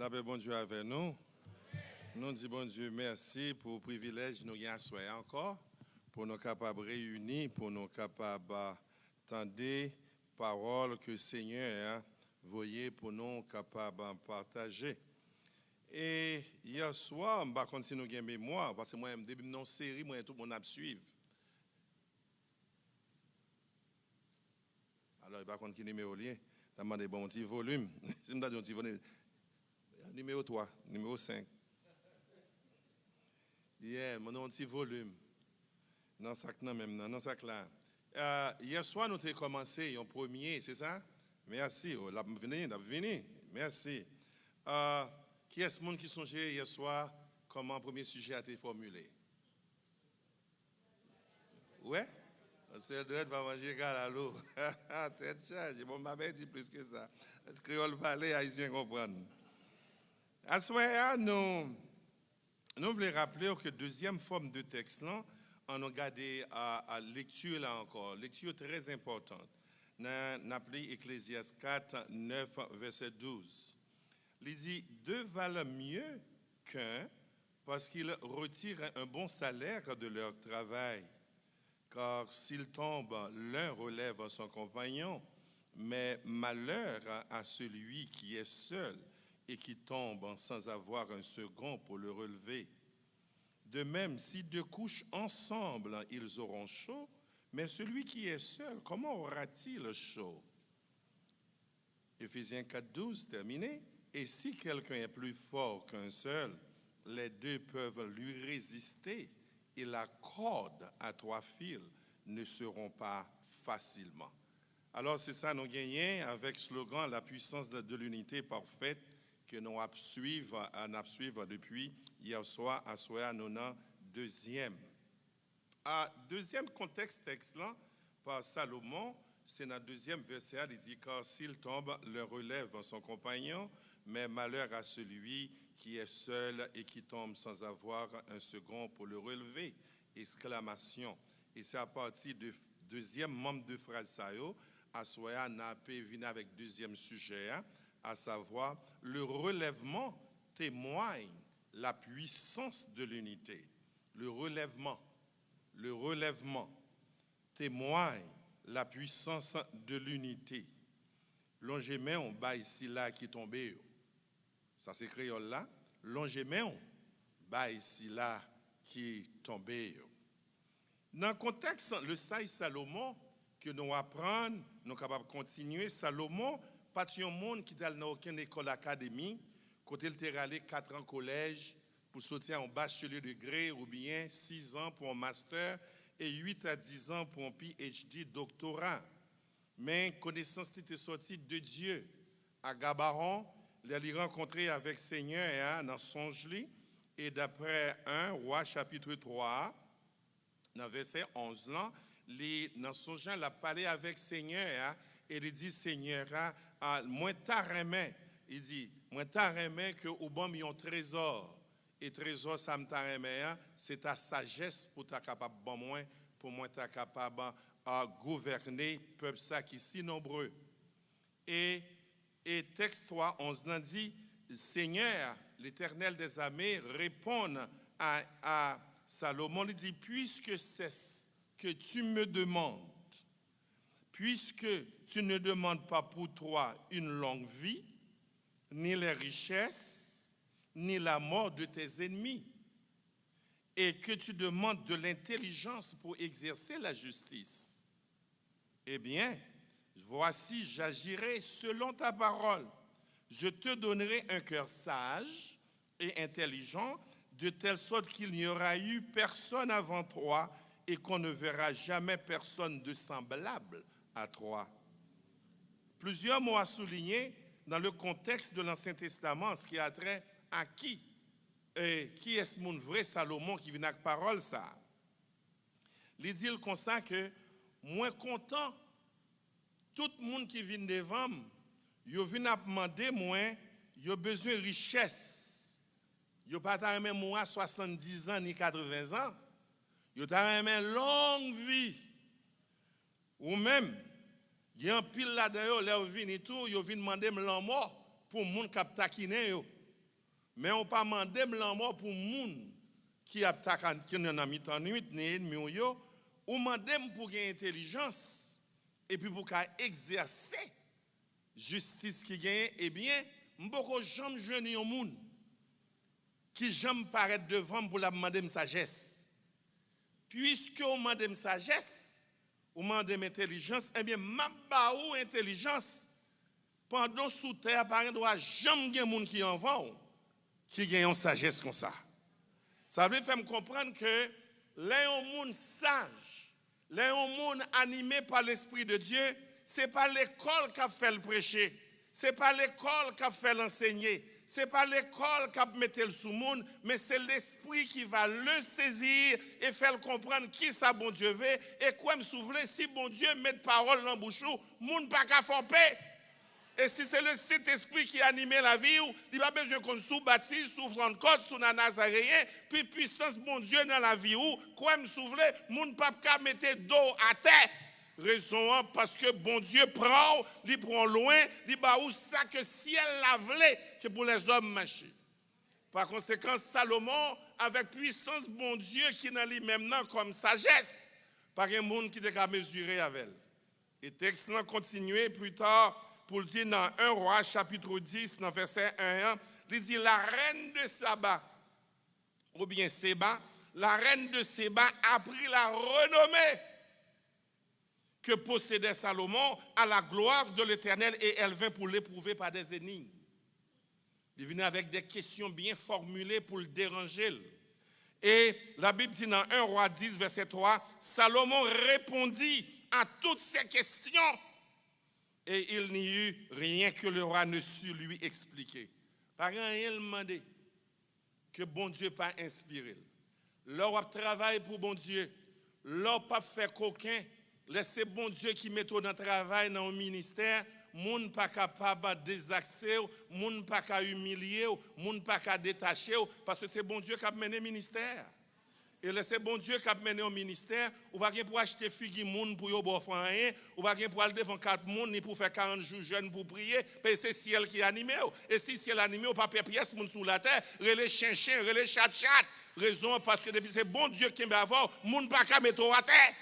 N'avez bon Dieu avec nous. Nous disons bon Dieu merci pour le privilège de nous y asseoir encore, pour nous capables réunis, pour nous capables d'entendre paroles que le Seigneur a voyées pour nous capables de partager. Et hier soir, je ne sais pas si nous avons mémoire, parce que moi, depuis une série, moi, tout le monde a suivi. Alors, je ne sais pas quel numéro lien. Je demande un petit volume. Je me dis un petit volume. Numéro 3, numéro 5. Yeah, mon un petit volume. Dans ce sac là même, dans ce sac là. Hier soir, nous avons commencé en premier, c'est ça? Merci. Oh, là, venu. Merci. Qui est ce monde qui songeait hier soir comment le premier sujet a été formulé? Ouais? C'est le va manger galalo. Tête charge. Bon, m'a dit plus que ça. Est-ce que créole parler, haïtien comprendre? À ce moment-là, nous voulons rappeler que deuxième forme de texte, là, on a regardé à lecture là encore, lecture très importante. Nous avons appelé Ecclésiaste 4, 9, verset 12. Il dit, deux valent mieux qu'un parce qu'ils retirent un bon salaire de leur travail. Car s'ils tombent, l'un relève son compagnon, mais malheur à celui qui est seul et qui tombe sans avoir un second pour le relever. De même, si deux couchent ensemble, ils auront chaud, mais celui qui est seul, comment aura-t-il chaud? Éphésiens 4, 12, terminé. Et si quelqu'un est plus fort qu'un seul, les deux peuvent lui résister et la corde à trois fils ne seront pas facilement. Alors c'est ça, nous gagnons avec le slogan « La puissance de l'unité parfaite » que nous suivons depuis hier soir à soir, nous avons deuxième. Deuxième contexte texte là, par Salomon, c'est dans le deuxième verset, il dit « Car s'il tombe, le relève son compagnon, mais malheur à celui qui est seul et qui tombe sans avoir un second pour le relever. » Exclamation. Et c'est à partir du deuxième membre de phrase ça, à soir, on a pu avec deuxième sujet, à savoir le relèvement témoigne la puissance de l'unité. Le relèvement témoigne la puissance de l'unité. Longément, on bat ici là qui tombe. Ça c'est créole là. Longément, on bat ici là qui tombe. Dans le contexte, le saï Salomon, que nous apprenons, nous sommes capables de continuer. Salomon, pas de monde qui n'a aucune école académique, côté il est allé 4 ans au collège pour sortir en bachelor de degré ou bien 6 ans pour un master et 8 à 10 ans pour un PhD doctorat. Mais connaissance était sortie de Dieu. À Gabaron, il a rencontré avec Seigneur dans Songe-li et d'après 1 Roi chapitre 3, dans verset 11 là, dans Songe, il a parlé avec Seigneur et il dit Seigneur, moi t'arrême. Il dit moi t'arrême que au bon un trésor. Et trésor ça m'tarrême, c'est ta sagesse pour ta capable bon moins pour moi ta capable à gouverner peuple ça qui si nombreux. Et texte 3 11 là dit Seigneur, l'Éternel des armées répond à Salomon, il dit puisque c'est ce que tu me demandes, puisque tu ne demandes pas pour toi une longue vie, ni les richesses, ni la mort de tes ennemis, et que tu demandes de l'intelligence pour exercer la justice, eh bien, voici, j'agirai selon ta parole. Je te donnerai un cœur sage et intelligent, de telle sorte qu'il n'y aura eu personne avant toi et qu'on ne verra jamais personne de semblable à toi. Plusieurs mots à souligner dans le contexte de l'Ancien Testament, ce qui a trait à qui? Et qui est ce monde vrai Salomon qui vient avec parole ça? Il dit comme ça que moins content, tout le monde qui vient devant, il vient demander moins, il a besoin de richesse. Il n'a pas même moi 70 ans ni 80 ans. Il a une longue vie. Ou même, il y a un pile là-dedans, là, il vient demander la mort pour les gens qui taquinent. Mais on pas mandé la mort pour moun qui a en mi-temps nuit, ou mandé pour gagner intelligence et puis pour exercer justice qui gagne, eh bien, m'boko jamais jeune un moun qui jamais paraître devant pour la demander sagesse. Puisque on demande sagesse, on demande intelligence, eh bien, m'a ba ou intelligence pendant sous terre par doit jamais gen moun qui en vend qui gagne une sagesse comme ça. Ça veut faire me comprendre que les moun sage, les moun animé par l'esprit de Dieu, c'est pas l'école qui a fait le prêcher, c'est pas l'école qui a fait l'enseigner, c'est pas l'école qui a mis le sous monde, mais c'est l'esprit qui va le saisir et faire le comprendre qui ça bon Dieu veut et quoi me souvenir si bon Dieu met parole dans bouche ou moun pas qu'à faire paix. Et si c'est le Saint-Esprit qui anime la vie, il n'a pas besoin qu'on sous-baptise, sous Pentecôte, sous Nazaréen, puis puissance bon Dieu dans la vie ou quoi me souvenir, moun pas qu'à mettre dos à terre. Raison parce que bon Dieu il prend loin, il ba où ça que ciel la vle que pour les hommes marcher. Par conséquent, Salomon avec puissance bon Dieu qui dans lui-même comme sagesse, pas un monde qui te mesurer avec elle. Et texte là continuer plus tard pour le dire dans 1 Roi chapitre 10 dans verset 1, il dit la reine de Saba ou bien Séba, la reine de Séba a pris la renommée que possédait Salomon à la gloire de l'Éternel et elle vint pour l'éprouver par des énigmes. Il venait avec des questions bien formulées pour le déranger. Et la Bible dit dans 1 Roi 10, verset 3, Salomon répondit à toutes ces questions et il n'y eut rien que le roi ne sut lui expliquer. Par rien, il demandait que bon Dieu pas inspiré. L'or travail pour bon Dieu, l'or pas fait coquin. Laissez bon Dieu qui met dans le travail dans le ministère, moun pas capable de désaxer, moun pas capable humilier, moun pas capable détacher parce que c'est bon Dieu qui a mené le ministère. Et laissez bon Dieu qui a mené au ministère, ou pas pour acheter figue moun pour yo bon rien, ou pas pour aller devant 4 moun ni pour faire 40 jours jeûne pour prier, parce que c'est ciel qui animé. Et si ciel animé, ou pas pièce moun sous la terre, relé chinchin, relé chat. Raison parce que depuis c'est bon Dieu qui m'a avoir, moun pas capable mettre à terre.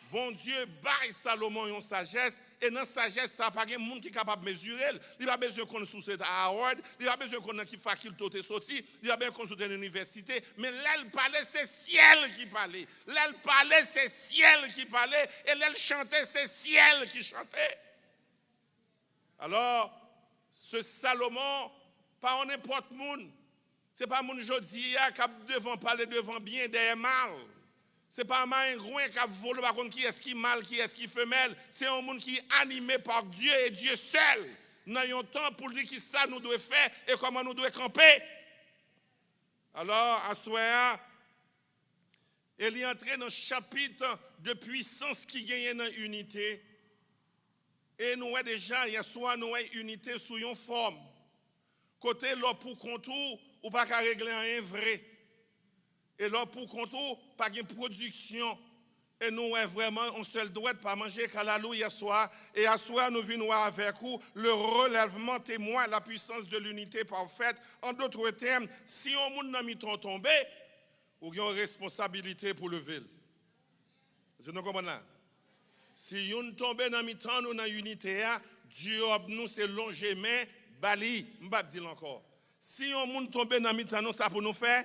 Bon Dieu baille Salomon une sagesse et dans sagesse ça pas un monde qui est capable de mesurer. Il n'a pas besoin qu'on sous cette award, il n'a pas besoin qu'on qui faculté sorti, il n'a pas besoin qu'on soit dans l'université, mais l'elle parlait c'est ciel qui parlait. L'elle parlait c'est ciel qui parlait et l'elle chantait c'est ciel qui chantait. Alors ce Salomon pas n'importe monde. C'est pas mon jodi qui devant parler devant bien des mal. Ce n'est pas un groin qui a volé par contre qui est-ce qui mal, qui est-ce qui femelle. C'est un monde qui est animé par Dieu et Dieu seul. Nous avons un temps pour dire qui ça nous doit faire et comment nous devons camper. Alors, à ce moment, il est entré dans le chapitre de puissance qui gagne dans l'unité. Et nous avons déjà, il y a soit nous avons unité sous une forme. Côté là pour contour, ou pas qu'à régler un vrai. Et là, pour contour, pas de production. Et nous, vraiment, on seul doit pas manger calalou hier soir. Et à soir, nous venons avec vous le relèvement témoin, la puissance de l'unité parfaite. En d'autres termes, si on moun n'a mis tombé, ou y a une responsabilité pour lever. Vous comprenez là? Si on tombe dans mi-temps, nous dans l'unité, Dieu nous c'est longer main, bali, m'pa dire encore. Si on moun tombe dans mi-temps, nous ça pour nous faire.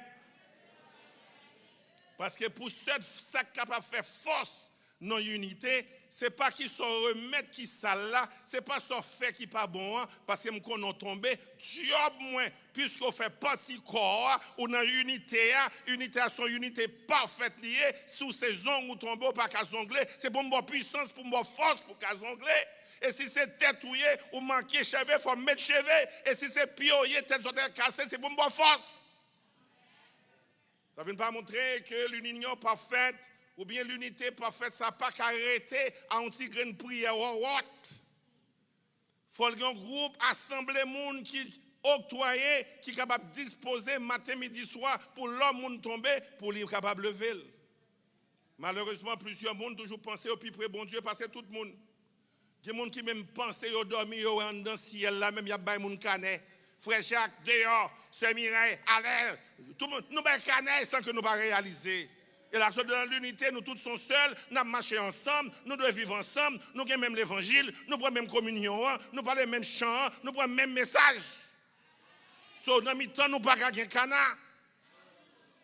Parce que pour ça capable de faire force dans l'unité, ce n'est pas qu'ils sont remettre qui ça là, ce n'est pas son fait qui pas bon, parce que nous sommes tombés, Dieu moins, puisqu'on fait partie corps, ou dans l'unité, unité à son unité parfaite liée, sous ces ongles ou tombeau, pas qu'à zongler, c'est pour une puissance, pour une force, pour qu'à zongler. Et si c'est tête ouillée ou manquer cheveux, il faut mettre cheveux. Et si c'est pioyer, tête cassée, c'est pour une force. Ça ne veut pas montrer que l'union parfaite ou bien l'unité parfaite, ça n'a pas qu'arrêter à un petit grain de prière. Il faut un groupe, assembler monde qui octroyé, qui est capable de disposer matin, midi, soir pour l'homme tomber, pour lui capable de lever. Malheureusement, plusieurs monde toujours pensent au plus près bon Dieu parce que tout le monde. Il y a des gens qui même pensent au dormir dans le ciel là, même il y a des gens qui Frère Jacques, dehors, c'est Mireille, Alain, tout le monde, nous avons sans que nous ne réaliser. Et là, dans l'unité, nous tous sommes seuls, nous avons marché ensemble, nous devons vivre ensemble, nous avons même l'évangile, nous prenons même communion, nous parlons même chant, nous prenons même message. So, dans le temps, nous n'avons pas de canard.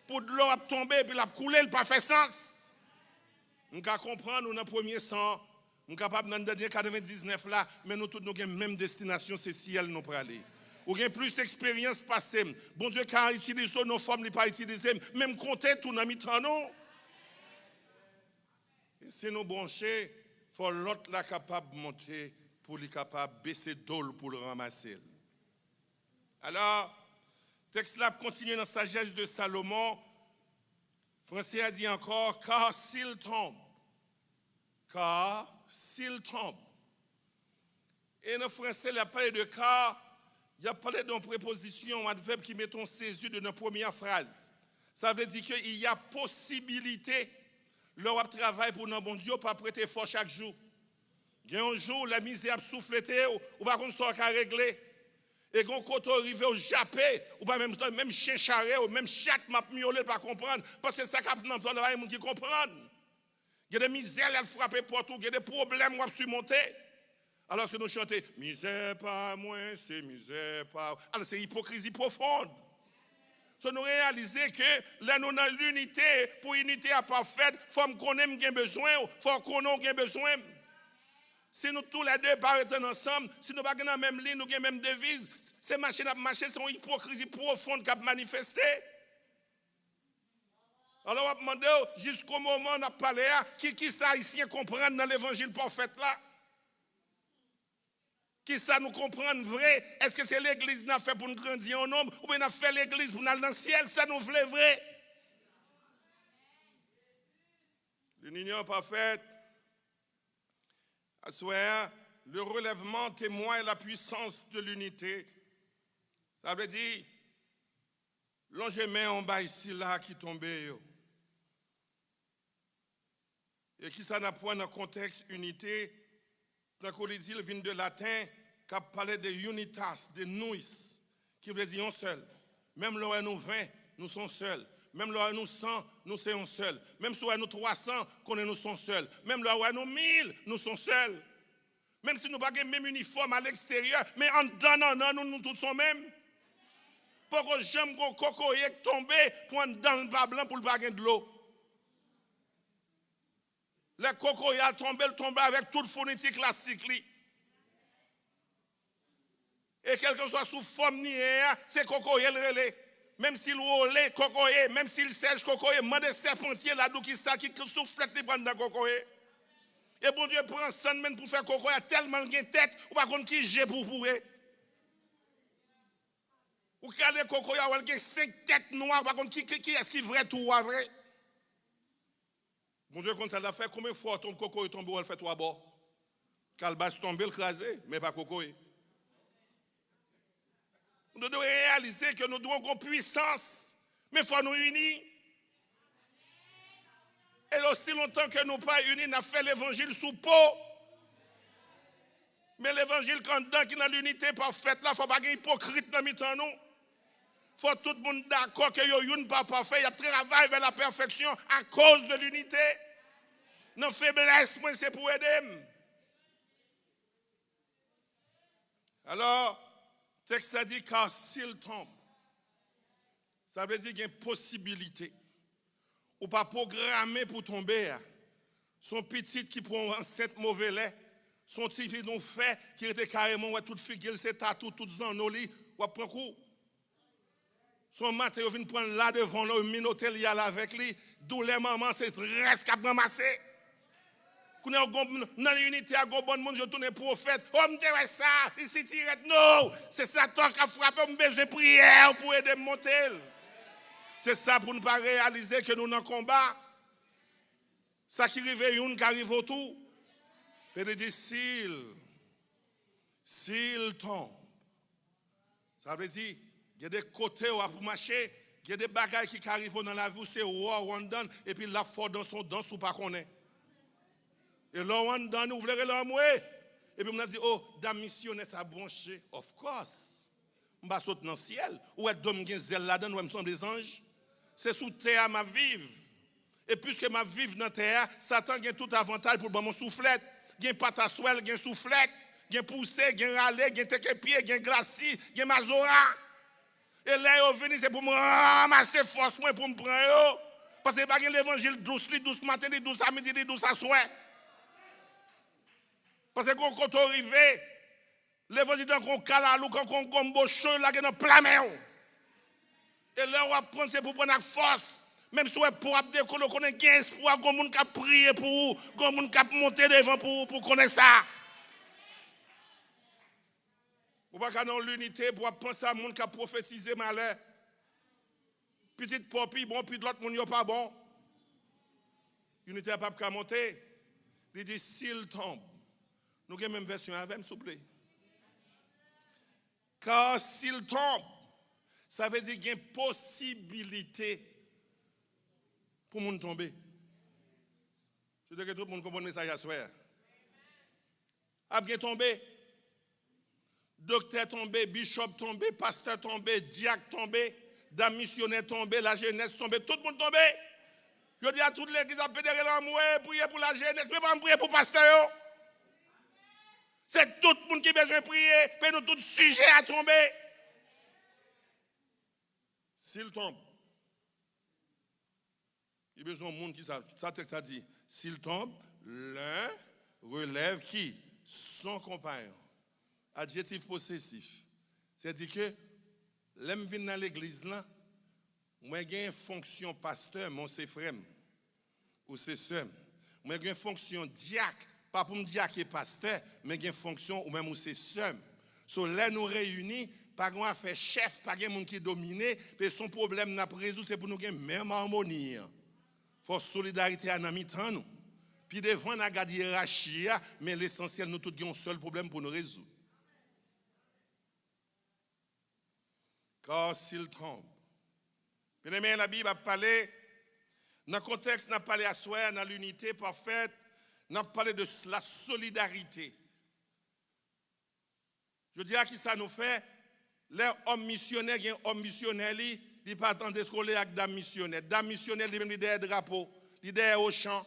Pour de l'eau à tomber et puis la couler, il pas fait sens. Nous pouvons comprendre, nous dans le premier sang, nous sommes capables dans le dernier 99 là, mais nous tous nous avons la même destination, c'est ciel nous pour aller. Ou bien plus d'expérience passée. Bon Dieu, quand il utilise nos formes, il pas utilisé. Même compter tout dans le nous. Et si nous brancher, il faut l'autre là capable de monter pour lui capable de baisser d'eau pour le ramasser. Alors, le texte là continue dans la sagesse de Salomon. Français a dit encore, car s'il tombe. Et dans le français, il a parlé de car. Il a parlé d'une préposition, un adverbe qui met en césure de notre première phrase. Ça veut dire qu'il y a possibilité, leur travail pour notre bon Dieu, pas prêter fort chaque jour. Il y a un jour, la misère a soufflé, ou pas qu'on soit réglé. Et quand on arrive au Japon, ou pas même chien charret, ou même chat m'a miaulé pas comprendre, parce que ça capte dans le monde qui comprendre. Il y a des misères, elles frappent partout, il y a des problèmes à surmonter. Alors que nous chantons, misère pas moi, c'est misère pas. Alors c'est hypocrisie profonde. So, nous réaliser que là nous dans l'unité, pour l'unité à parfaite, il faut qu'on ait besoin, il faut qu'on ait besoin. Si nous tous les deux paraissons ensemble, si nous ne sommes pas dans la même ligne, nous avons la même devise, ces machines à marcher sont une hypocrisie profonde qui a manifesté. Alors on va demander jusqu'au moment où on a parlé, qui ça ici comprendre dans l'évangile parfait là? Qui ça nous comprendre vrai? Est-ce que c'est l'église qui a fait pour nous grandir en nombre ou bien on a fait l'église pour nous aller dans le ciel? Ça nous voulait vrai? L'union parfaite, à souhait, le relèvement témoigne la puissance de l'unité. Ça veut dire, l'engement en bas ici là qui tombait. Et qui ça n'a point dans le contexte unité, dans le dit, il vient de latin, qui a parlé de unitas, de nous, qui veut dire un seul. Même là où nous 20, nous sommes seuls. Même là où nous 100, nous sommes seuls. Même si nous 300, nous sommes seuls. Même là où nous 1000, nous sommes seuls. Même si nous n'avons pas le même uniforme à l'extérieur, mais en dedans, nous tous sommes mêmes. Pour que j'aime qu'on cocoyer tomber pour dans le bas blanc pour le baguette de l'eau. Les cocoyers tombent avec toute fourniture classique. Et quelle que soit sous forme ni c'est cocoyer le relais. Même s'il roule cocoyer, même s'il sèche cocoyer, moi des serpentiers là-dedans qui souffle les prendre dans cocoyer. Et bon Dieu prend 100 semaines pour faire cocoyer tellement de tête, ou pas contre qui j'ai pour fourrer. Ou quand les cocoyers ont 5 têtes noires, par contre qui est-ce qui vrai tout vrai? Bon Dieu, quand ça l'a fait, combien de fois ton coco est tombé, on le fait 3 bords? Calbas tombé, le crasé, mais pas coco. Nous devons réaliser que nous devons avoir puissance, mais il faut nous unir. Et aussi longtemps que nous ne sommes pas unis, nous avons fait l'évangile sous peau. Mais l'évangile, quand dedans, qui est dans l'unité parfaite, là, il ne faut pas être hypocrite dans le nous. Il faut tout le monde d'accord que yo n'est pas parfait. Il y a travail vers la perfection à cause de l'unité. Nos faiblesses, moi, c'est pour aider. Alors, le texte a dit car s'il tombe, ça veut dire qu'il y a une possibilité. Ou pas programmé pour tomber. Son petit qui prend un 7 mauvais lait, son petit qui nous fait, qui était carrément toute figure, c'est tatou, tout dans nos lits, ou prend coup. Son matin, il vient prendre là devant le minotel, il y a là avec lui. D'où les mamans, c'est reste qu'à ramasser. Quand on est dans l'unité, à bon monde, je tourne prophète. Oh, me dit ça, ici, tirette. Non, c'est Satan qui a frappé, on besoin de prière pour aider à monter. C'est ça pour ne pas réaliser que nous sommes en combat. Ça qui arrive, une qui arrive autour. Puis il dit, s'il tombe, ça veut dire, il y a des côtés où pour marcher, il y a des bagages qui arrivent dans la vie, c'est one done, et puis la faute dans son danse ou pas qu'on est. Et là, one done, vous voulez l'amouer. Et puis on a dit, oh, dame missionnaire, ça a branché. Of course. Je vais sauter dans le ciel. Ou est-ce que je zèle là-dedans, ou sont des anges? C'est sous terre ma vivre. Et puisque ma vivre dans la terre, Satan a tout avantage pour mon soufflette. Il y a pâte à soie, il y a soufflette, il y a poussé, il y a râlé, il y a tekepied, il y a glacis, il y a mazora. Et là, ils viennent, c'est pour me ramasser force pour me prendre. Parce que pas l'évangile douce matin, douce à midi, douce à soir. Parce que quand on arrive, l'évangile est un calalou, quand on combo chaud, là, il y a plein main. Et là, on va prendre, c'est pour prendre force. Même si on est pour décoller, on a un espoir, on a prier pour vous, on a monter devant pour connaître ça. Ou pas dans l'unité pour penser à monde qui a prophétisé malheur. Petite popi, bon, puis de l'autre monde, pas bon. L'unité n'a pas monter. Il dit, s'il tombe, nous avons même version avec, s'il vous plaît. Car s'il tombe, ça veut dire qu'il y a une possibilité pour monde tomber. Je veux que tout le monde comprenne ça hier soir. A bien tombé. Docteur tombé, bishop tombé, pasteur tombé, diacre tombé, dame missionnaire tombé, la jeunesse tombé, tout le monde tombé. Je dis à toute l'église à pédérer l'amour, prier pour la jeunesse, mais pas prier pour le pasteur. C'est tout le monde qui a besoin de prier, mais nous tout sujet à tomber. S'il tombe, il y a besoin de monde qui savent. Ça texte a dit, s'il tombe, l'un relève qui? Son compagnon. Adjectif possessif. C'est-à-dire que, l'homme vient dans l'église là, moi j'ai une fonction pasteur, mon c'est frère, ou c'est sœur. Moi j'ai une fonction diacre, pas pour me dire que pasteur, mais j'ai une fonction ou même ou c'est sœur. So là nous réunis, pas qu'on a fait chef, pas qu'on monde qui domine, mais son problème n'a pas résolu, c'est pour nous gagner même harmonie. Faut solidarité à notre temps nous. Puis devant on a gardé hiérarchie, mais l'essentiel nous tous avons un seul problème pour nous résoudre. Car s'il trompe. Bien aimé, la Bible a parlé, dans le contexte, n'a parlé à soi, dans l'unité parfaite, n'a parlé de la solidarité. Je dirais qui ça nous fait, les hommes missionnaires, il y a un homme missionnaire, il ne pas attendre de coller avec dame missionnaire. Dame missionnaire, il est derrière le drapeau, il est derrière au champ.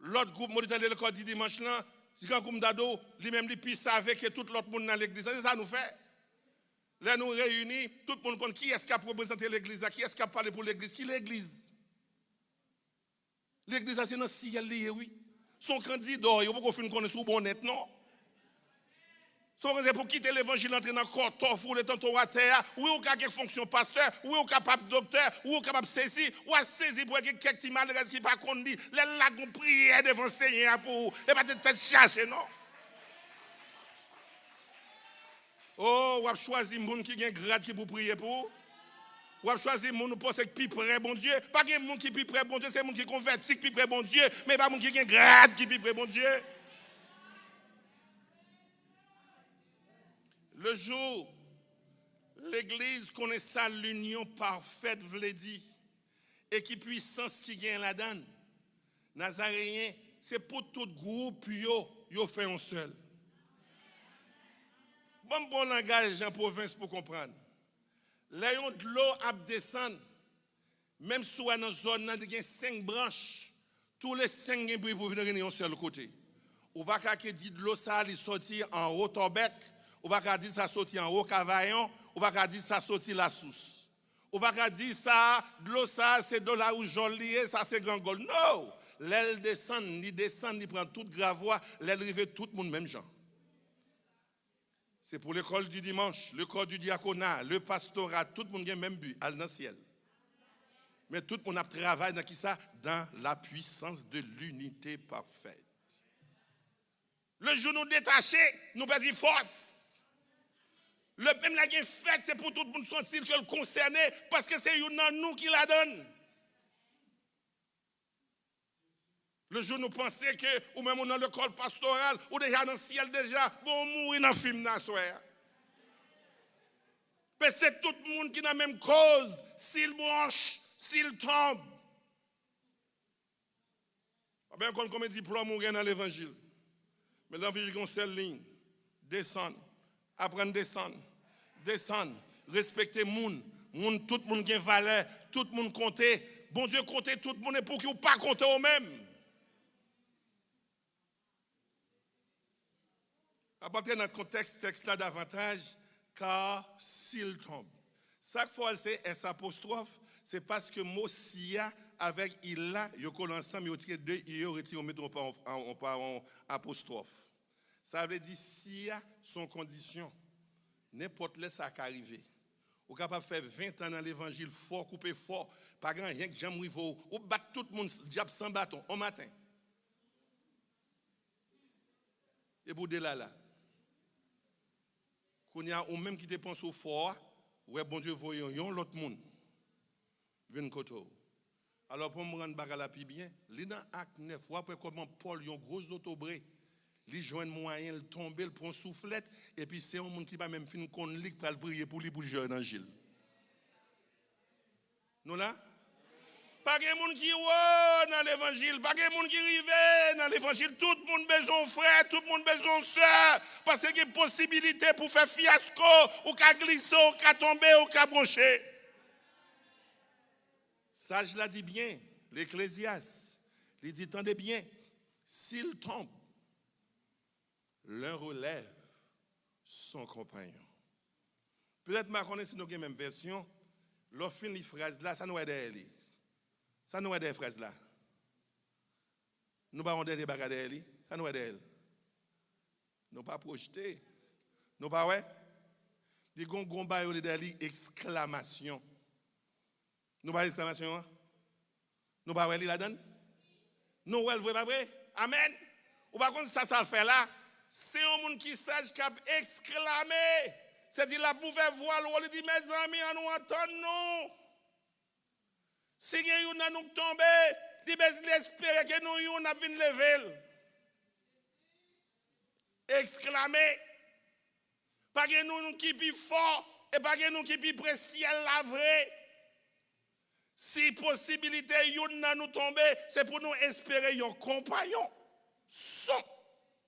L'autre groupe, moi, dans l'école du dimanche, là, c'est quand comme d'ado, lui-même, il pisse avec tout l'autre monde dans l'église. C'est ça nous fait. Là, nous réunis, tout le monde connaît qui est-ce qui a représenté l'église, qui est-ce qui a parlé pour l'église, qui est l'église. L'église, c'est dans le ciel, oui. Son candidat, il ne faut pas qu'on connaisse sur bon net, non. Son raison pour quitter l'évangile, entrer dans le corps, torfou, le temps à terre, oui, on a une fonction pasteur, oui, on est capable docteur, oui, on est capable de saisir, ou à saisir pour quelques petits malheureux qui ne pas conduit, les lagons prier devant Seigneur pour, et pas peut-être chercher, non. Oh, ou a choisi moun qui a un grade qui pour prier pour. Ou a choisi moun qui pense que plus près bon Dieu. Pas que moun qui plus près bon Dieu, c'est moun qui converti plus près bon Dieu, mais pas moun qui a un grade qui plus près bon Dieu. Le jour l'église connaît ça l'union parfaite v'le dit et qui puissance qui gagne la donne. Nazaréen, c'est pour tout groupe yo fait un seul. Bon langage en province pour comprendre. Léon de l'eau a descendre, même si on est dans une zone, il y a 5 branches. Tous les 5 sont pour venir d'un seul côté. Ou pas qu'à dire de l'eau ça sorti en haut Torbec, ou pas qu'à dire ça sorti en haut Cavaillon, ou pas qu'à dire ça sorti la Sousse. Ou pas qu'à dire ça, de l'eau ça c'est de là où joli, ça c'est grand gol. Non! L'aile descend, il prend toute gravoie, l'aile arrive tout le monde même genre. C'est pour l'école du dimanche, l'école du diaconat, le pastorat, tout le monde a le même but, aller dans le ciel. Mais tout le monde a travaillé dans qui ça? Dans la puissance de l'unité parfaite. Le jour nous détacher, nous perdons force. Le même la fête, c'est pour tout le monde sentir que le concerné, parce que c'est nous qui la donne. Le jour nous pensons que, ou même dans l'école pastorale, ou déjà dans le ciel déjà, bon, mourir dans le film dans soir. Mais c'est tout le monde qui a la même cause, s'il branche, s'il tombe. Bien qu'on comme diplôme ou dans l'évangile. Mais l'évangile, c'est une seule ligne. Descendre, Apprendre à descendre. Descendre. Respecter le monde. Tout le monde a une valeur. Tout le monde compte. Bon Dieu compte tout le monde pour qu'il ne pas compter eux-mêmes. À partir de notre contexte, texte là davantage, car s'il tombe. Chaque fois, c'est S apostrophe, c'est parce que mot sia avec il là, ils collent ensemble, ils tirent deux, ils retirent, ils mettent en apostrophe. Ça veut dire sia son condition. N'importe là, ça va arriver. Vous êtes capable de faire 20 ans dans l'évangile, fort, couper fort, pas grand rien que j'aime rivo, ou battre tout le monde, diable sans bâton, au matin. Et pour de là. Quand il y a ou même qui te pense au fort, ouais, bon Dieu, voyons, l'autre monde. Vin koto. Alors, pour me rendre bagarre la plus bien, il dans acte 9, après comment Paul, un gros autobré, il joint moyen, il tombe, il prend soufflette, et puis c'est un monde qui va même finir qu'on lit pour le prier pour lui pour jouer dans Gilles. Nous là? Pas de monde qui est dans l'évangile, pas de monde qui arrive dans l'évangile. Tout le monde besoin frère, tout le monde besoin sœur. Parce qu'il y a une possibilité pour faire fiasco, ou qu'à glisser, ou qu'à tomber, ou qu'à brancher. Ça, je l'ai dit bien, l'Ecclésiaste. Il dit, tendez bien, s'il tombe, l'un relève son compagnon. Peut-être que je connais si nous avons la même version, lorsque fin les phrases là, ça nous aide. Ça nous aide des phrases là. Nous ne pouvons pas des bagages derrière. Ça nous aide. Nous ne pas projeter. Nous pas ouais. Des gongon bail derrière exclamation. Nous pas exclamation. Nous pas ouais la donne. Nous ouais vrai pas vrai. Amen. Ou par contre ça le fait là, c'est un monde qui sage qui a exclamé. C'est-à-dire la mauvaise voix, il dit mes amis, on nous entend nous. Si nous nous tombé, il espère que nous avons vu lever. Exclamer. Pas que nous qui plus fort et pas que nous qui plus précis la vraie. Si possibilité nous tomber, c'est pour nous espérer un compagnon. Son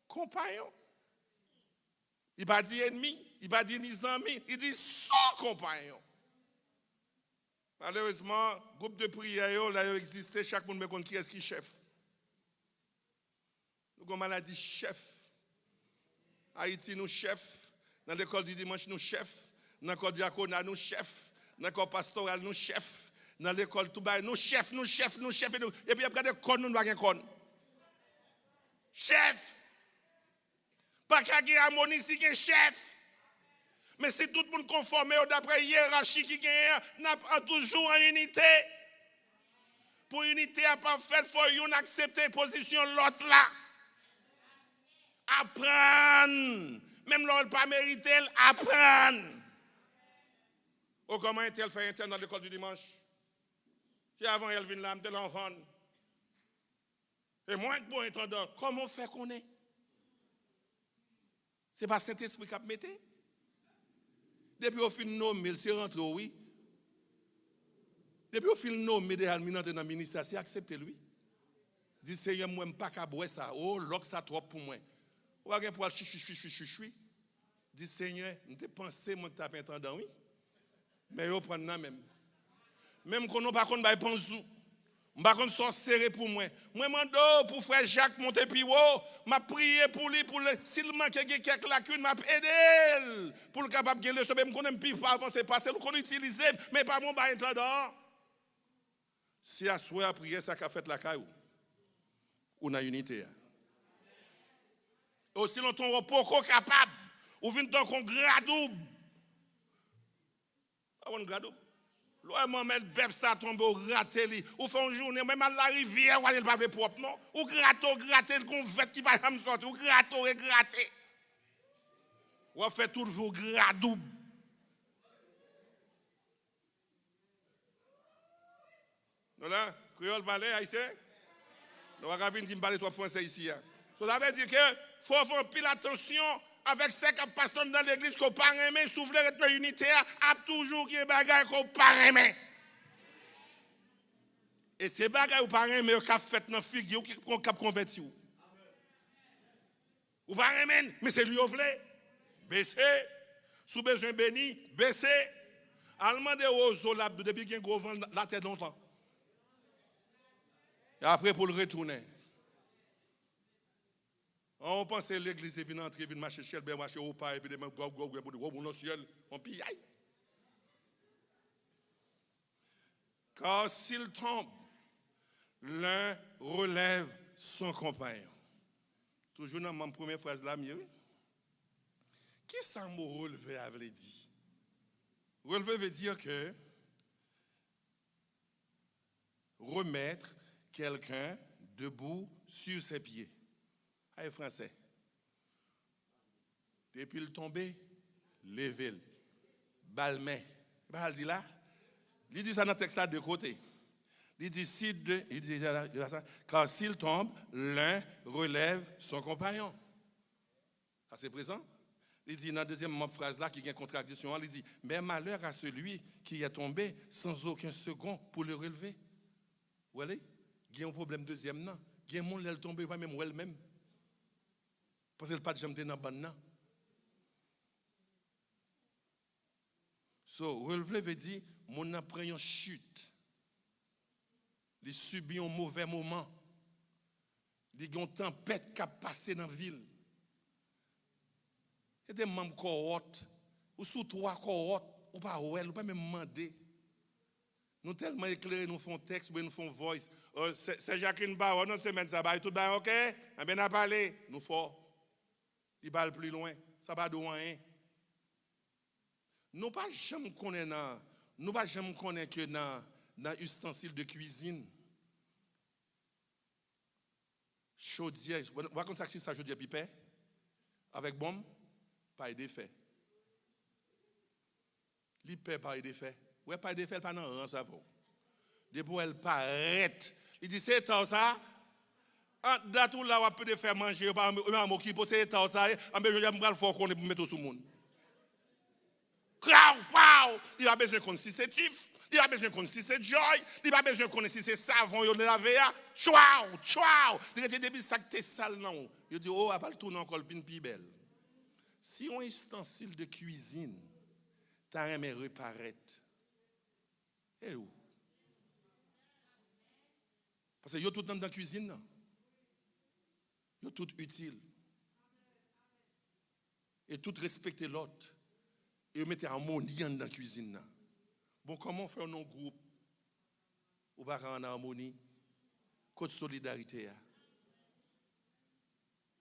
compagnon. Il va dire ennemi, il va dire ni amis, il dit son compagnon. Malheureusement, groupe de prière là existé, chaque monde me connaît qui est-ce qui chef. Nous avons maladie chef. Haïti nous chef, dans l'école du dimanche nous chef, dans l'école diaconat nous chef, dans l'école pastorale nous chef, dans l'école tout bas nous chef et puis après des con nous pas con. Chef. Pas qu'il y ait harmonie si il y a chef. Mais si tout le monde conforme d'après hiérarchie qui gagne, n'a pas toujours en unité. Pour unité à pas faire, il faut accepter la position de l'autre là. Apprendre. Même l'autre pas mérité, apprendre. Ou comment est-elle fait interne dans l'école du dimanche? Qui avant elle vient là, de l'enfant. Et moi, pour entendre, comment fait qu'on est? Ce n'est pas Saint-Esprit qui a mis. Depuis au fin de nommer, c'est rentré, oui. Depuis au fin de nommer, il est dans le ministère, c'est accepté lui. Dit Seigneur, moi, je ne peux pas boire ça. Oh, l'oc, ça trop pour moi. Ou bien pour chui. Dit Seigneur, je te pensé, moi, que tu as pas entendu, oui. Mais je prends ça même. Même quand on ne pas contre, je pense. Je ne pas contre, soit serré pour moi. Moi, je demande pour frère Jacques monter plus haut. Je prié pour lui, s'il manque quelques lacunes, je aidé pour le capable de le sauver. Je ne peux pas avancer, passer, je connais utiliser, mais pas mon bas entendant. Si à souhait à prier, ça a fait la caille, ou dans unité. Aussi longtemps, on n'est pas capable, ou vient tant qu'on gradouble. On gradouble. L'homme met bête ça tombe au raté li ou fait une journée même à la rivière ou aller pas propre non ou gratter qu'on vête qui va me sortir ou gratter ou fait toujours gradou non là créole parler haïtien nous va venir dire parler trois français ici ça veut dire que faut faire pile attention avec ce qui passe dans l'église qu'on pas aimer, souffler être unitaire, a toujours qui bagaille qu'on pas aimer. Et ces bagailles qu'on pas aimer, qu'on fait dans figure qu'on cap converti ou pas aimer, mais c'est lui qui veut baisser Sous besoin béni, baissez. Allemand de oiseaux là depuis qu'il y a un gros vent la tête longtemps. Et après pour le retourner. On pense que l'église est venue entrer, venue marcher chez le marcher au pas et puis demain go pour le ciel, on pille. Car s'il tombe, l'un relève son compagnon. Toujours dans ma première phrase là, mieux. Qu'est-ce que ça me relever avait dit? Relever veut dire que remettre quelqu'un debout sur ses pieds. Aïe français. Depuis le tombé, levez-le. Balmet. Il dit là. Il dit ça dans le texte là de côté. Il dit car s'il tombe, l'un relève son compagnon. Ça c'est présent. Il dit dans la deuxième phrase là qui a une contradiction, il dit mais malheur à celui qui est tombé sans aucun second pour le relever. Vous voyez? Il y a un problème deuxième non. Il y a un monde qui est tombé pas même ou elle-même. Parce qu'elle n'a pas de jambe dans la bande. So, relever veut dire, mon a pris une chute. Il subit un mauvais moment. Il y a une tempête qui a passé dans la ville. Il y a des membres cohortes, ou sous trois cohortes, ou pas ou pas même demander. Nous tellement éclairés, nous faisons texte, nous faisons voice. C'est Jacqueline Barreau, non, c'est même ça, tout bien, ok? On bien a parlé, nous faisons. Il parle plus loin, ça va de rien. Nous pas jamais connaître que dans ustensile de cuisine. Chaudière, vous voyez comme ça que ça chaudière pipet avec bombe, pas d'effet. L'hyper pas d'effet. Ouais, pas d'effet pas dans rang ça va. Depuis elle paraît, il dit c'est temps ça. Dans tout là, on peut faire manger, on peut qui poser ça, on peut jouer à fort qu'on est pour mettre sous monde. Il a besoin qu'on si c'est tif, il a besoin qu'on si c'est joy, il a besoin qu'on si c'est savon, il a lavé, tchouaou. Il a dit depuis ça que t'es sale non. Il dit oh, après le tourner encore une plus belle. Si on ustensile de cuisine, t'as aimé reparaître. Et où? Parce que yo tout dans la cuisine non. Yo tout utile. Et tout respecter l'autre. Et mettez harmonie dans la cuisine. Bon, comment faire nos groupes ou pas en harmonie? Côté solidarité.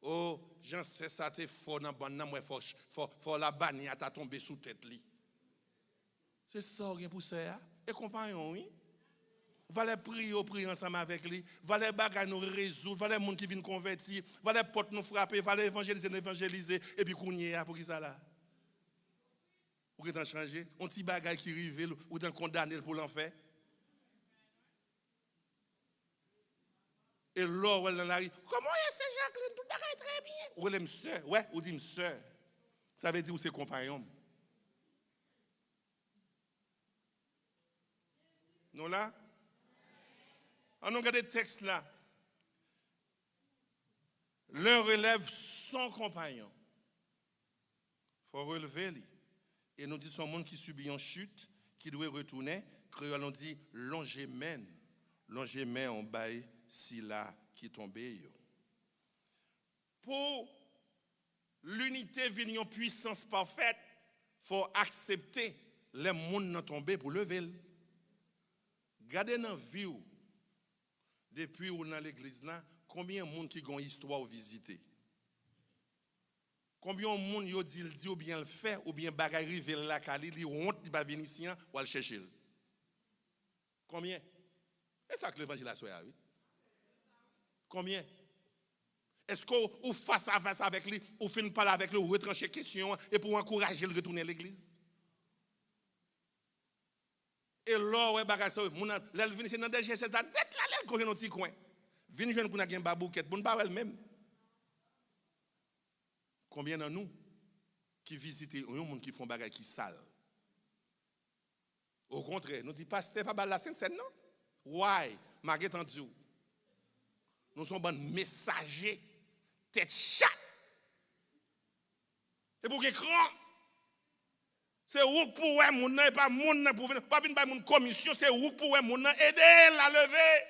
Oh, j'en sais ça, t'es fort dans la bande, faut la bannière t'a tombé sous tête. C'est ça, rien pour ça. Et compagnon, oui. Valait prier ensemble avec lui. Valait bagaille nous résoudre. Valait monde qui vient convertir. Valait porte nous frapper. Valait évangéliser. Et puis, qu'on pour qui ça là? Ou qui t'en changer? On petit bagaille qui rive ou t'en condamné pour l'enfer. Et là, elle en arrive. Comment est-ce que Jacqueline? Tout bagaille très bien. Ou elle aime sœur. Ouais, ou dit sœur. Ça veut dire ou c'est compagnon. Non là? On regarde le texte là. L'un relève son compagnon. Il faut relever lui. Et nous dit son monde qui subit une chute, qui doit retourner. Créole on dit longémen en bail si là qui tombe. Pour l'unité venir en puissance parfaite, il faut accepter les mondes qui tombé pour lever. Gardez dans la vie. Depuis ou dans l'église là, combien de monde qui ont une histoire à visiter? Combien de monde yo dit ou bien le fait ou bien bagay rive la kali li honte di ba venir ici ou aller chercher. Combien? C'est ça que l'évangile a soya oui. Combien? Est-ce qu'on face à face avec lui, ou fin parler avec lui, ou retrancher question et pour encourager le retourner à l'église? Et là, ouais, bagay ça, mon l'elle vient c'est dans des gestes là, net là, l'elle corre dans petit coin. Vini jeune pour n'a gen babouquette, bon ba elle même. Combien de nous qui visitent un monde qui font bagay qui sale? Au contraire, nous dit pasteur pas la sainte scène non? Why? Malgré tant Dieu. Nous sommes bon messagers tête chatte. Et pour que grand C'est où pour eux, moun nan, et pas moun nan pour venir. Pas venir par moun commission, c'est où pour eux, moun nan, aider la lever.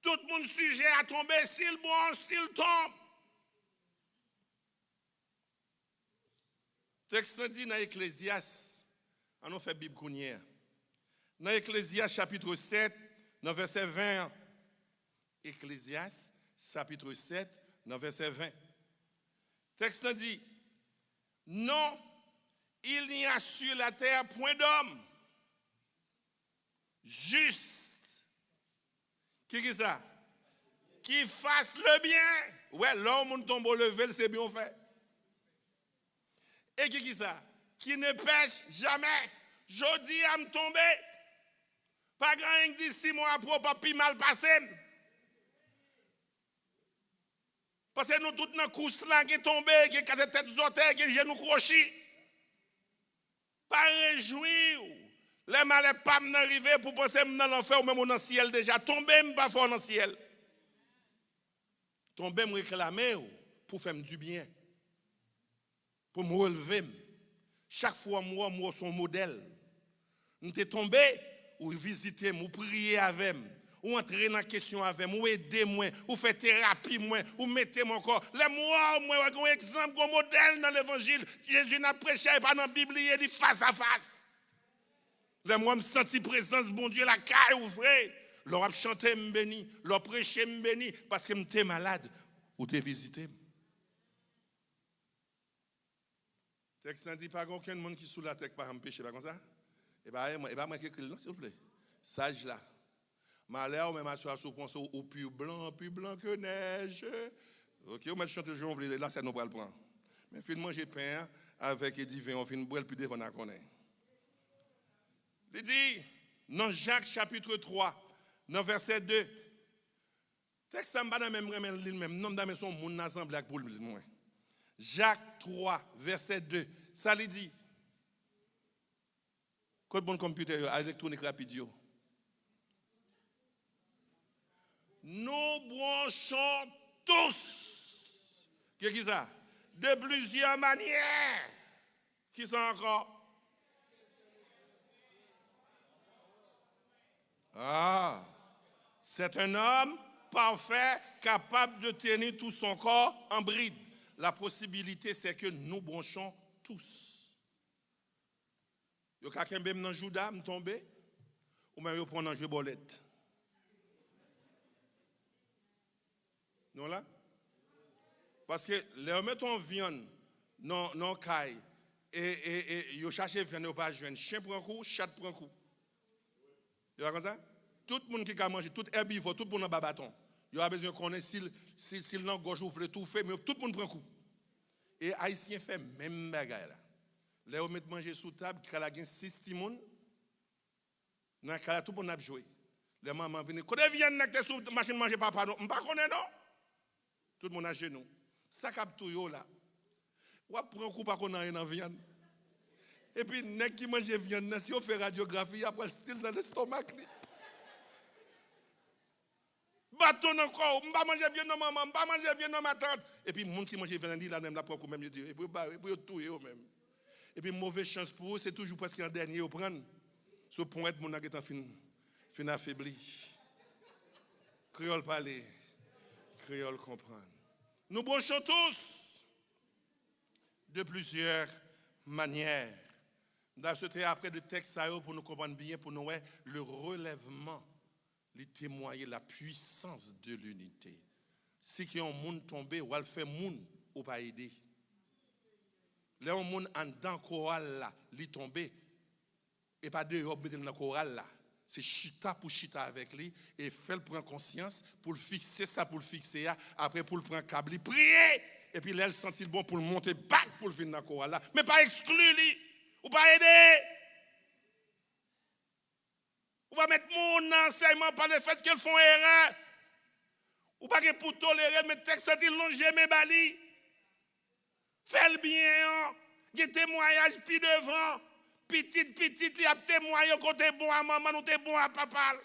Tout le monde sujet à tomber, s'il bon, s'il tombe. Texte dit dans Ecclésias, on a fait Bible Kounière. Dans Ecclésias chapitre 7, dans verset 20. Ecclésias chapitre 7, dans verset 20. Texte dit, non, il n'y a sur la terre point d'homme juste. Qui est ça? Qui fasse le bien. Ouais, l'homme tombe au level, c'est bien fait. Et qui est ça? Qui ne pêche jamais. Jodi à me tomber. Pas grand dit 6 mois après, pas plus mal passé. Parce que nous tous dans la course là qui est tombé, qui est cassé tête zoté, qui est genou crochi. Pas réjouir. Les malais pas m'arriver pour penser dans l'enfer ou même dans le ciel déjà. Tomber pas fort dans le ciel. Tomber me réclamer pour faire du bien. Pour me relever. Chaque fois moi son modèle. Nous t'es tombé ou visiter, ou prier avec moi. Ou entrer dans la question avec moi, ou aider moi, ou faire thérapie moi, ou mettre mon corps. Les moi, un exemple, un modèle dans l'évangile. Jésus n'a prêché pas dans la Bible, il dit face à face. Les moi me senti présence, bon Dieu, la caille ouvrée. Leur a chanté, me béni, leur prêché, me béni, parce que m'étais malade, ou t'es visité. Texte ne dit pas aucun monde qui sous la tête par un péché, pas comme ça? Et bien, moi, qui écrit, s'il vous plaît. Sage là. Malheur, même asseoir sous pense au plus blanc que neige. Ok, on met chanter toujours, là, ça nous va le prendre. Mais fin manger pain avec et divin, on finit boire plus devant à connaître. Il dit, dans Jacques chapitre 3, dans verset 2, texte ça m'a même nom d'ame son monde assemblée pour le moins. Jacques 3, verset 2, ça lui dit, code bon computer électronique rapide. Nous branchons tous. Qu'est-ce que ça? De plusieurs manières. Qui sont encore? Ah, c'est un homme parfait, capable de tenir tout son corps en bride. La possibilité, c'est que nous branchons tous. Il y a quelqu'un qui dans Judas, me tomber, ou même prendre un jeu bolette. Non là? Parce que les mettons viande non caille et yo chercher viande ou pas joindre chien prend coup, chat prend coup. Tu vois comme ça? Tout le monde qui a mangé, tout herbivore, tout le monde en bâton. Il a besoin de connaître s'il n'a gorge ouvre tout fait, mais tout le monde prend coup. Et haïtien fait même bagaille là. Les on met manger sous table, quand la gagne 6 timon. Dans cas tout le monde a joué. Les mamans viennent, quand viande n'a que sous machine manger papa non, pas connaît non. Tout le monde a genou. Ça cap tout yo là. Ou prend coup pas qu'on a rien en viande. Et puis nèg qui mange viande, si on fait radiographie, après le style dans l'estomac. Bâton encore, on pas manger bien non maman, on pas manger bien non ma tante. Et puis monde qui mange viande là même la prend même je dis et puis tout yo même. Et puis mauvaise chance pour eux, c'est toujours presque en dernier au prendre. Ce point être mon nèg fin affaibli. Créole parler. Créole comprendre. Nous branchons tous de plusieurs manières. Dans ce texte, après le texte, pour nous comprendre bien, pour nous voir le relèvement, les témoigner la puissance de l'unité. Si qui ont monde tombé, ou al fait monde ou pas aider. Là on monde en dans chorale là, li tombé et pas de mettre dans chorale là. C'est chita pour chita avec lui et faire prendre conscience pour le fixer ça pour le fixer après pour le prendre câble prier et puis là elle sentit bon pour le monter back pour le venir dans chorale là mais pas exclure lui ou pas aider ou pas mettre mon enseignement par le fait qu'elles font erreur ou pas que pour tolérer mais texte dit longer mes bali fais le bien des témoignages puis devant petite, il y a témoigné côté bon à maman, nous t'es bon à papa.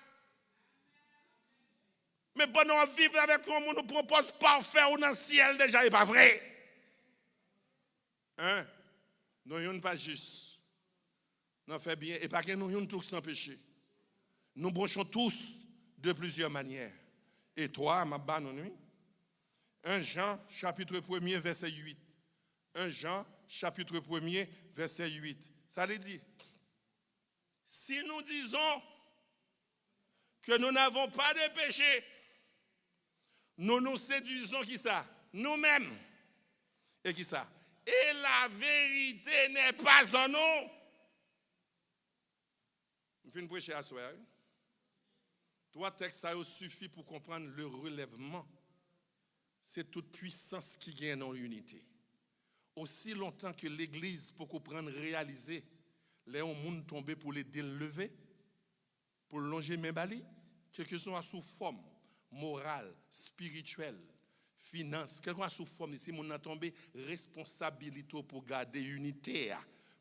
Mais pendant qu'on vit avec nous, nous propose parfait ou dans le ciel déjà, c'est pas vrai. Hein? Nous sommes pas juste. Nous faisons bien. Et pas que nous sommes tous sans péché. Nous branchons tous de plusieurs manières. Et toi, ma bonne nuit. 1 Jean, chapitre 1er, verset 8. 1 Jean, chapitre 1er, verset 8. Ça veut dire, si nous disons que nous n'avons pas de péché, nous nous séduisons qui ça? Nous-mêmes. Et qui ça? Et la vérité n'est pas en nous. Je viens de prêcher à soir. Trois textes, ça suffit pour comprendre le relèvement. C'est toute puissance qui gagne dans l'unité. Aussi longtemps que l'Église, pour comprendre, réaliser, les gens tombés pour les délever, pour longer mes balis, quel que soit sous forme morale, spirituelle, finance, quel que soit sous forme, ici, on a tombé responsabilité pour garder l'unité,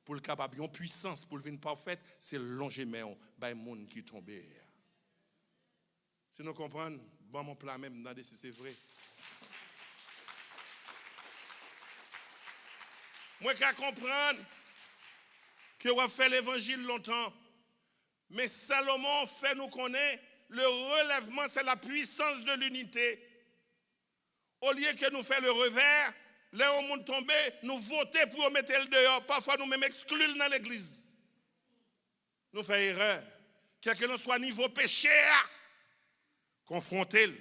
pour le capable, une puissance pour le venir parfaite, c'est longer mes les monde qui tombé. Si nous comprenons, bon mon plan même, dans si c'est vrai. Moi, je comprendre que on a fait l'évangile longtemps, mais Salomon fait nous connaître le relèvement, c'est la puissance de l'unité. Au lieu que nous fassions le revers, là où on tombe, nous votons pour mettre le dehors. Parfois, nous même exclure dans l'église. Nous faisons erreur. Quel que soit niveau péché, confrontez-le.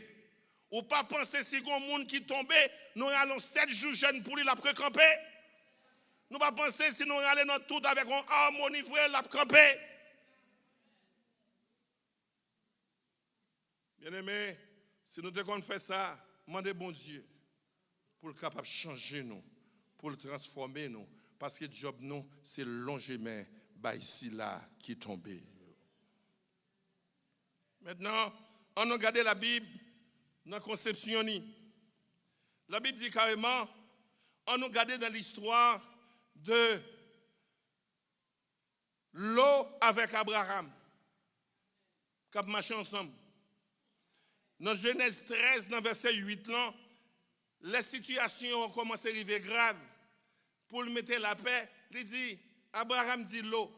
Ou pas penser si un monde qui tombe, nous allons 7 jours jeunes pour lui la précamper. Nous pas penser si nous allons dans tout avec une harmonie vraie la camper. Bien-aimé, si nous devons faire ça, demandez bon Dieu pour le capable de changer nous, pour le transformer nous, parce que le job nous, c'est longement ici là qui est tombé. Maintenant, on a regardé la Bible dans la conception. La Bible dit carrément, on a regardé dans l'histoire de Lot avec Abraham, qui ont marché ensemble. Dans Genèse 13, dans verset 8, là, les situations ont commencé à arriver graves. Pour lui mettre la paix, il dit, Abraham dit Lot,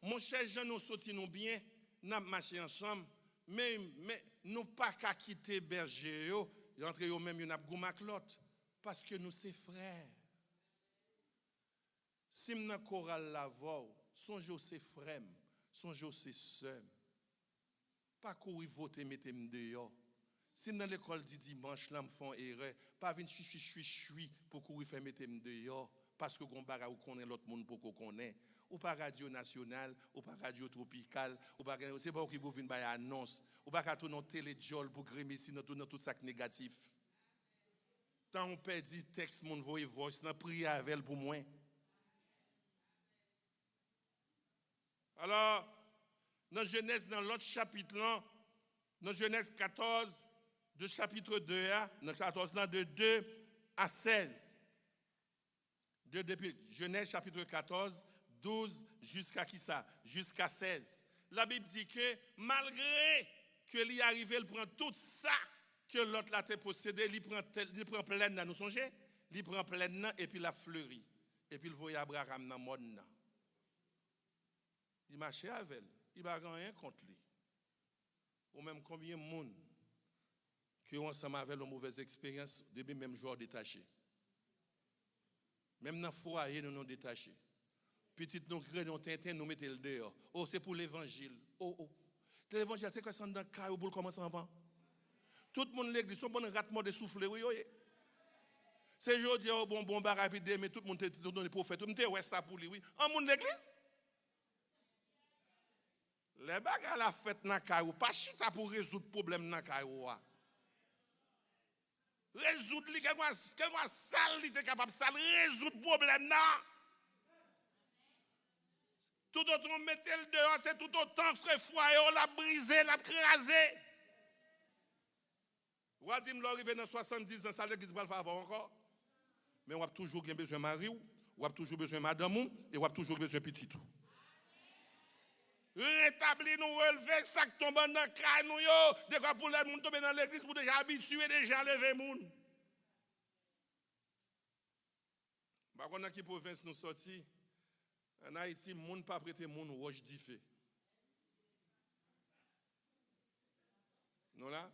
mon cher Jean, nous sortons bien, nous avons marché ensemble, mais nous pas qu'à quitter berger, et entre eux même, nous avons goumé l'autre, parce que nous sommes frères. Si nous avons choral la voix, songez aux frères, songez aux sœurs. Pas courir voter, mettez-moi dehors. Si dans l'école du dimanche, là, me font erreur, pas venir chui pour courir faire mettez-moi dehors, parce que qu'on baga ou connaît l'autre monde pour qu'on connaît. Ou pas radio nationale, ou pas radio tropicale, ou pas c'est pas qui vous venir bailler annonce, ou pas tout non téléjol pour grémer si tout ça négatif. Tant on perdit texte mon voix voice, n'a prié avec elle pour moi. Alors, dans Genèse, dans l'autre chapitre, là, dans Genèse 14, de chapitre 2, dans 14, là, de 2 à 16. Depuis Genèse chapitre 14, 12 jusqu'à qui ça? Jusqu'à 16. La Bible dit que malgré que lui arrivé, il prend tout ça que l'autre l'a possédé, il prend plein dans nous songez? Il prend plein et puis la fleurit. Et puis il voit Abraham dans le monde. Il marchait avec elle. Il n'a rien contre lui. Ou même combien de monde qui ont ensemble avec une mauvaise expérience, depuis même jour détaché. Même dans le foyer, nous nous détachés. Petit nous créons tintin, nous mettons le dehors. Oh, c'est pour l'évangile. Oh. L'évangile, c'est quoi ça dans le cas où vous commencez avant? Tout le monde l'église, son bon ratement de souffler, oui. C'est aujourd'hui, oh, bon, rapide, mais tout le monde est donné prophète. Tout le monde est ça pour lui, oui. En monde l'église? Les bagages la fête dans le cas où, pas chita pour résoudre le problème dans le cas où. Résoudre, quelqu'un sale, il est capable de résoudre le problème. Tout autant on mettait le dehors, c'est tout autant frère foyer, on l'a brisé, l'a crasé. Ou a dit, on arrive dans 70 ans, ça l'église va le faire encore. Mais on a toujours besoin de mari, on a toujours besoin de madame, et on a toujours besoin de petit. Rétablir nous, relever ça qui tombe dans le cas, nous, de quoi pour les gens tomber dans l'église pour déjà habituer, déjà lever les gens. Par contre, dans quelle province nous sortis, En Haïti, le monde pas prêté monde roche diffé. Non là?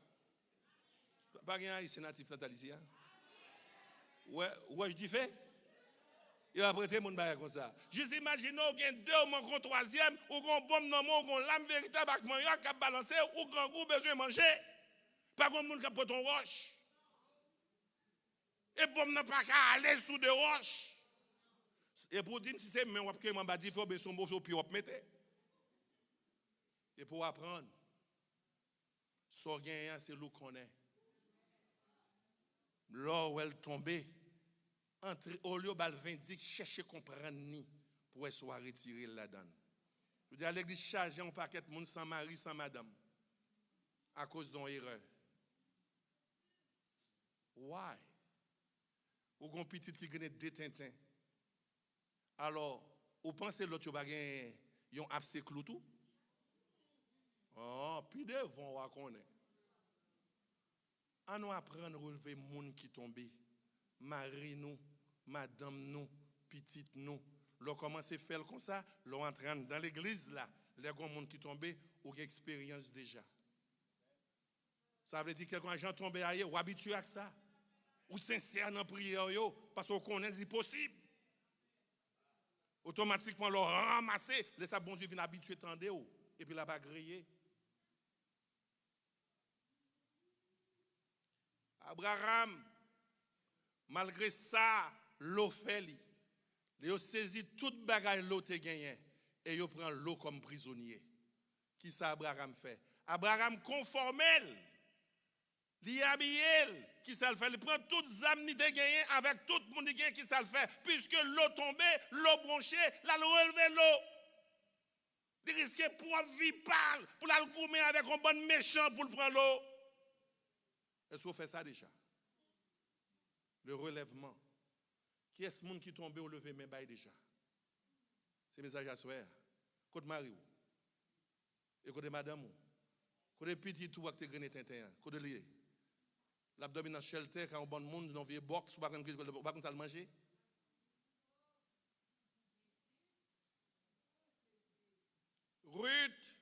Pas rien haïtien natif natalisia. Ouais, roche diffé. Il a prêté mon bail comme ça. Juste imaginez qu'il y a deux, mon grand troisième, ou qu'on bombe non mon, qu'on lame véritable avec mon qui a balancé, ou grand goût besoin de manger. Pas qu'on monde qui a pris ton roche. Et bombe n'a pas qu'à aller sous de roches. Et pour dire si c'est mais on va que m'a dit faut besoin de puis on mettre. Et pour apprendre, so gagnant c'est l'eau qu'on est. L'or où elle tombée entre au lieu bal 20 chercher comprendre ni pour soit retirer la donne. Je dis à l'église charger un paquet de monde sans mari sans madame à cause d'une erreur. Why? Ou gon petit qui gagne deux tintins. Alors, vous pensez l'autre va gagner yon abcès clou tout? Oh, puis devant on connaît. On nous apprendre à relever monde qui tombé. Mari nous, madame nous, petite nous. L'on commence à faire comme ça, l'on entraîne dans l'église là, les gens qui tombé ou qui expérience déjà. Ça veut dire que quelqu'un gens tombé ailleurs ou habitué à ça. Ou sincère dans la prière parce qu'on connaît c'est possible. Automatiquement le ramasser, les bon Dieu vient habitué tendez et puis là pas griller. Abraham malgré ça l'eau fait lui. Il a saisi toute bagaille l'eau te gagné et il prend l'eau comme prisonnier. Qui ça Abraham fait? Abraham conformel. Il habille, qui ça le fait? Il prend toutes les âmes qui gagné avec tout le monde qui ça le fait. Puisque l'eau tombée, l'eau bronchée, là, le relever l'eau. Il risque pour vie pâle, pour la goumer avec un bon méchant pour prendre l'eau. Est-ce qu'on fait ça déjà? Le relèvement. Qui est ce monde qui tombe au lever mes bails déjà? C'est message à soir. Côté mari ou? Et côté madame ou? Côté petit tout avec tes grenées tintin. Côté lié. L'abdomen shelter quand on bon monde dans vieux box ou pas qu'on ça le manger. Ruth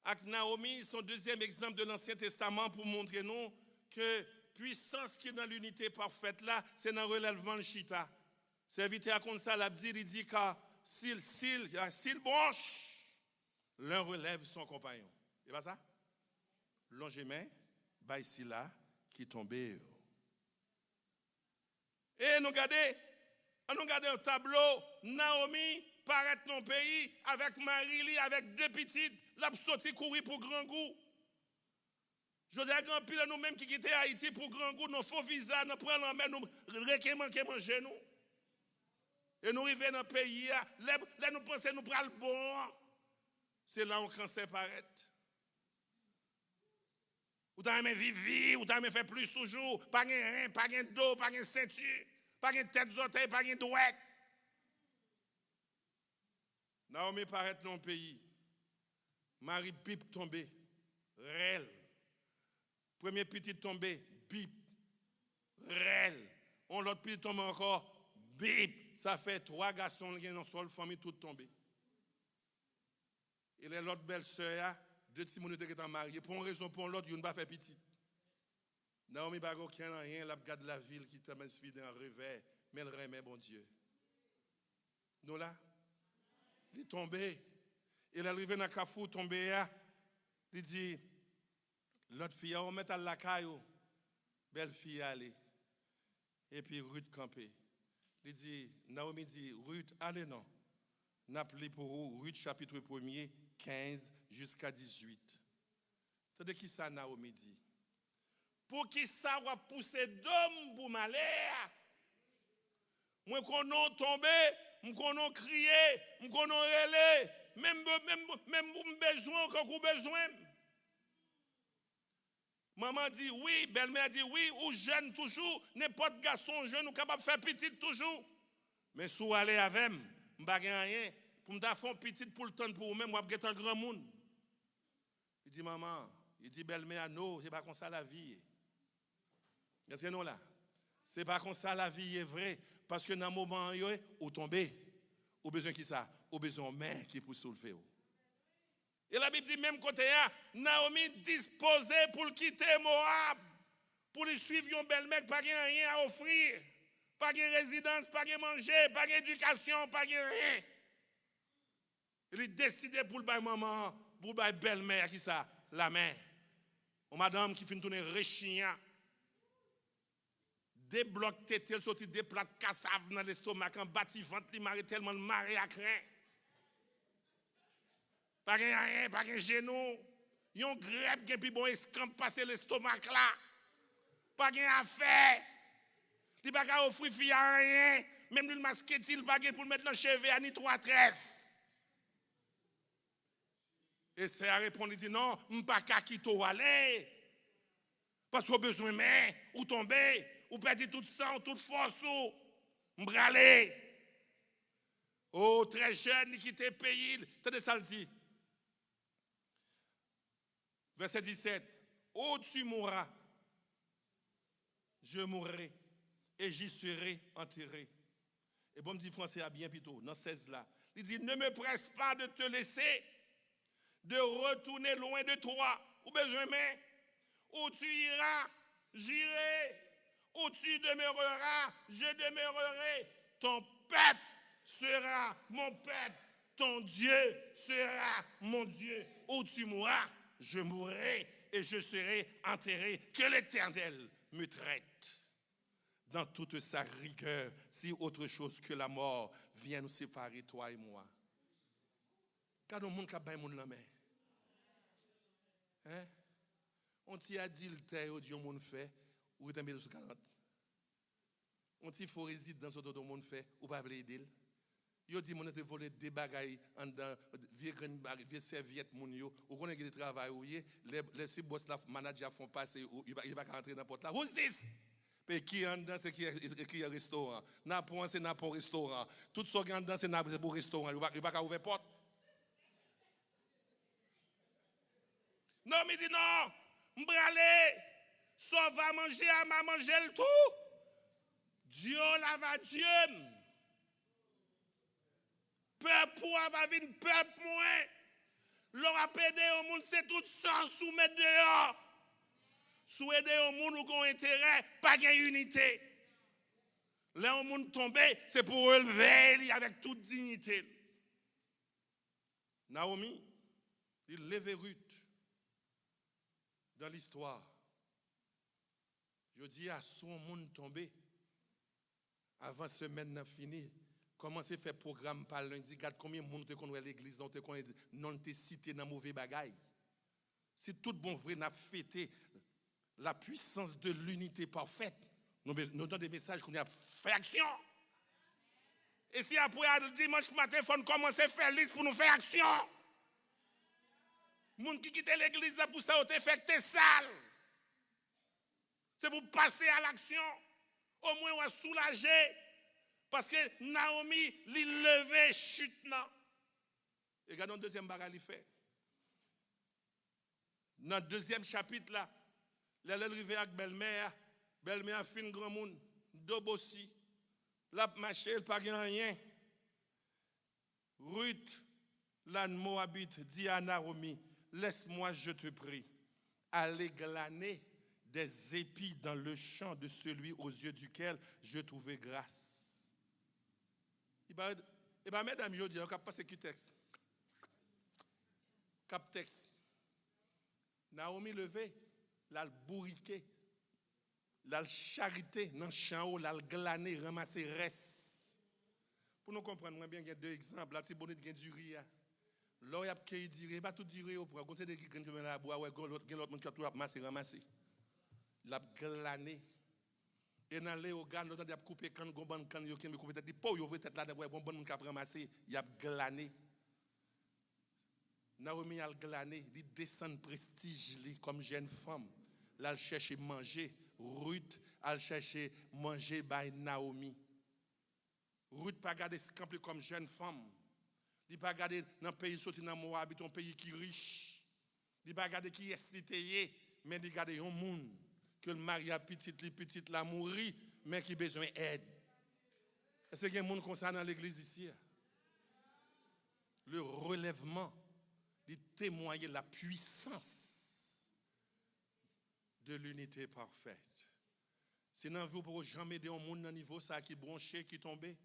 avec Naomi sont deuxième exemple de l'Ancien Testament pour montrer nous que puissance qui est dans l'unité parfaite là, c'est dans le relèvement de Chita. Serviteur comme ça, il dit que s'il branche, l'un relève son compagnon. C'est pas ça? Longement, ici là, qui tombé. Et nous regardons un tableau, Naomi paraît dans le pays avec Marie, avec deux petites, l'a sorti courir pour grand goût. José grand pile nous-mêmes qui quittent Haïti pour grand goût, nous font visa, nous prenons en main, nous requémanquons manger nous. Et nous arrivons dans le pays, là nous pensons nous prenons le bon. C'est là où le cancer paraît. Ou t'as aimé vivre, ou t'as aimé faire plus toujours, pas de rein, pas de dos, pas de ceinture, pas de tête d'orteil, pas de douette. Naomi paraît dans le pays. Marie pipe tombée, réel. Premier petit tombé, bip, réel. On l'autre petit tombe encore, bip. Ça fait 3 garçons qui sont dans une seule famille, tout tombé. Et l'autre belle-sœur, 2 petits minutes qui sont mariés. Pour une raison, pour l'autre, ils ne pas faire petit. Naomi n'a pas rien, elle regarde la ville qui est dans un revers, mais elle remet bon Dieu. Nous là, il est tombé. Il est arrivé dans le Carrefour, tombé, il dit, l'autre fille, on met à la caillou, belle fille allez. Et puis Ruth campé. Il dit, Naomi dit, Ruth, allez non. N'appelez pour vous, Ruth chapitre 1er, 15 jusqu'à 18. C'est qui ça Naomi dit? Pour qui ça va pousser d'homme pour malheur? Moi qu'on a tombé, moi qu'on a crié, moi qu'on a relé, même besoin quand vous besoin. Maman dit oui, belle-mère dit oui, ou jeune toujours, n'importe garçon jeune ou capable de faire petit toujours. Mais si vous allez avec moi, je ne rien. Pour me faire petit pour le temps pour vous-même, je vais un grand monde. Il dit maman, il dit belle-mère, non, ce n'est pas comme ça la vie. Est-ce que non là? Ce n'est pas comme ça la vie est vraie. Parce que dans le moment où vous tombez, Ou besoin qui ça? Ou besoin main qui pour soulever. Et la Bible dit même côté là, Naomi disposée pour quitter Moab, pour lui suivre un bel mec, pas rien à offrir, pas de résidence, pas de manger, pas d'éducation, pas de rien. Il a décidé pour le bail maman, pour le bail belle-mère qui ça, la main. Une madame qui finit tourner réchien. Débloque tête, sorti des plats de cassave dans l'estomac, en bâti ventre, il m'a tellement maré à craint. Pas de rien, pas de genou. Yon grève qui puis bon escampe passer l'estomac là. Pas de affaire. Il pas qu'à offrir fille à rien, même le masque-t-il pas pour mettre dans cheveux à ni trois tresses. Et c'est à répondre, il dit non, m'pas qu'à quitter aller. Parce qu'on a besoin de main, ou tomber, ou perdre tout sang, toute force, ou m'braler. Oh, très jeune, qui quitte le pays, t'as ça le dit. Verset 17. Oh, tu mourras, je mourrai, et j'y serai enterré. Et bon, me dit français à bien plutôt, dans 16 là. Il dit, ne me presse pas de te laisser, de retourner loin de toi, ou besoin de main. Où tu iras, j'irai. Où tu demeureras, je demeurerai. Ton peuple sera mon peuple. Ton Dieu sera mon Dieu. Où tu mourras, je mourrai et je serai enterré. Que l'Éternel me traite dans toute sa rigueur, si autre chose que la mort vient nous séparer, toi et moi. Quand on monde qui a bien la main. Hein? On t'y a dit le terre, Dieu monde fait, ou t'es sur 40. On t'y faut résider dans ce que tout monde fait, ou pas aider. Yo dit mon te volé des bagailles en dans vieux serviette mon yo, ou connaît que travail ou les si boss la manager font passer il va rentrer dans porte là. Who's this? Mais qui en dedans c'est qui est restaurant. N'a pas c'est n'a pas restaurant. Tout ce qui en dedans c'est pour restaurant, il va ouvrir porte. Non, mais dit non. M'bralé, sauf à manger, à m'a manger le tout. Dieu la va Dieu. Peuple pour avoir venir, peuple moins. Leur a pédé au monde, c'est tout sans soumettre dehors. Souaider au monde ou qu'on intérêt, pas gain unité. Là, au monde tombé, c'est pour relever avec toute dignité. Naomi, il lève Ruth. Dans l'histoire, je dis à son monde tombé, avant semaine n'a fini, commencez à faire programme par lundi, regarde combien de monde te connaît l'église, non te cité dans mauvais bagaille. Si tout bon vrai n'a fêté la puissance de l'unité parfaite, nous donnons des messages qu'on a fait action. Et si après le dimanche matin, il faut commencer à faire liste pour nous faire action. Les gens qui quittent l'église là pour ça, on fait que t'es sale. C'est pour passer à l'action. Au moins, on va soulager. Parce que Naomi, il levait chute. Et regardons le deuxième bagage, il fait. Dans le deuxième chapitre, là, elle est arrivée avec belle-mère. Belle-mère fin grand monde. Dobossi. La marché, elle n'a pas rien. Ruth, la Moabite, dit à Naomi, laisse-moi, je te prie, aller glaner des épis dans le champ de celui aux yeux duquel je trouvais grâce. Et bien, mesdames, je dis, on va passer qui texte. Cap texte. Naomi levé, l'a bourriqué, l'a charité dans le champ, l'a glané, ramassé reste. Pour nous comprendre bien, il y a deux exemples. Là, c'est bon, il y a du riz. Là, il y a qui dit, pas tout dire au point. Quand c'est des qui viennent la boire, ouais, l'autre monde qui a tout ramassé. L'a glané. Et dans les organes, l'autre a coupé quand gomban quand yo qui me couper tête, dit pas yo veut tête là de bon bon qui a ramassé, il a glané. Naomi a glané, il descend prestige comme jeune femme. Là, elle cherche manger. Ruth, elle cherche manger by Naomi. Ruth pas garder camper comme jeune femme. Il pas garder dans le pays sorti dans Moab, un pays qui est riche. Il pas garder qui est mais il garder un monde que le mari a petite la mourir mais qui besoin d'aide. Est-ce qu'il y a un monde comme ça dans l'église ici? relèvement, il témoigne la puissance de l'unité parfaite. Sinon, vous ne pouvez jamais aider un monde à niveau ça qui branché, qui tombé.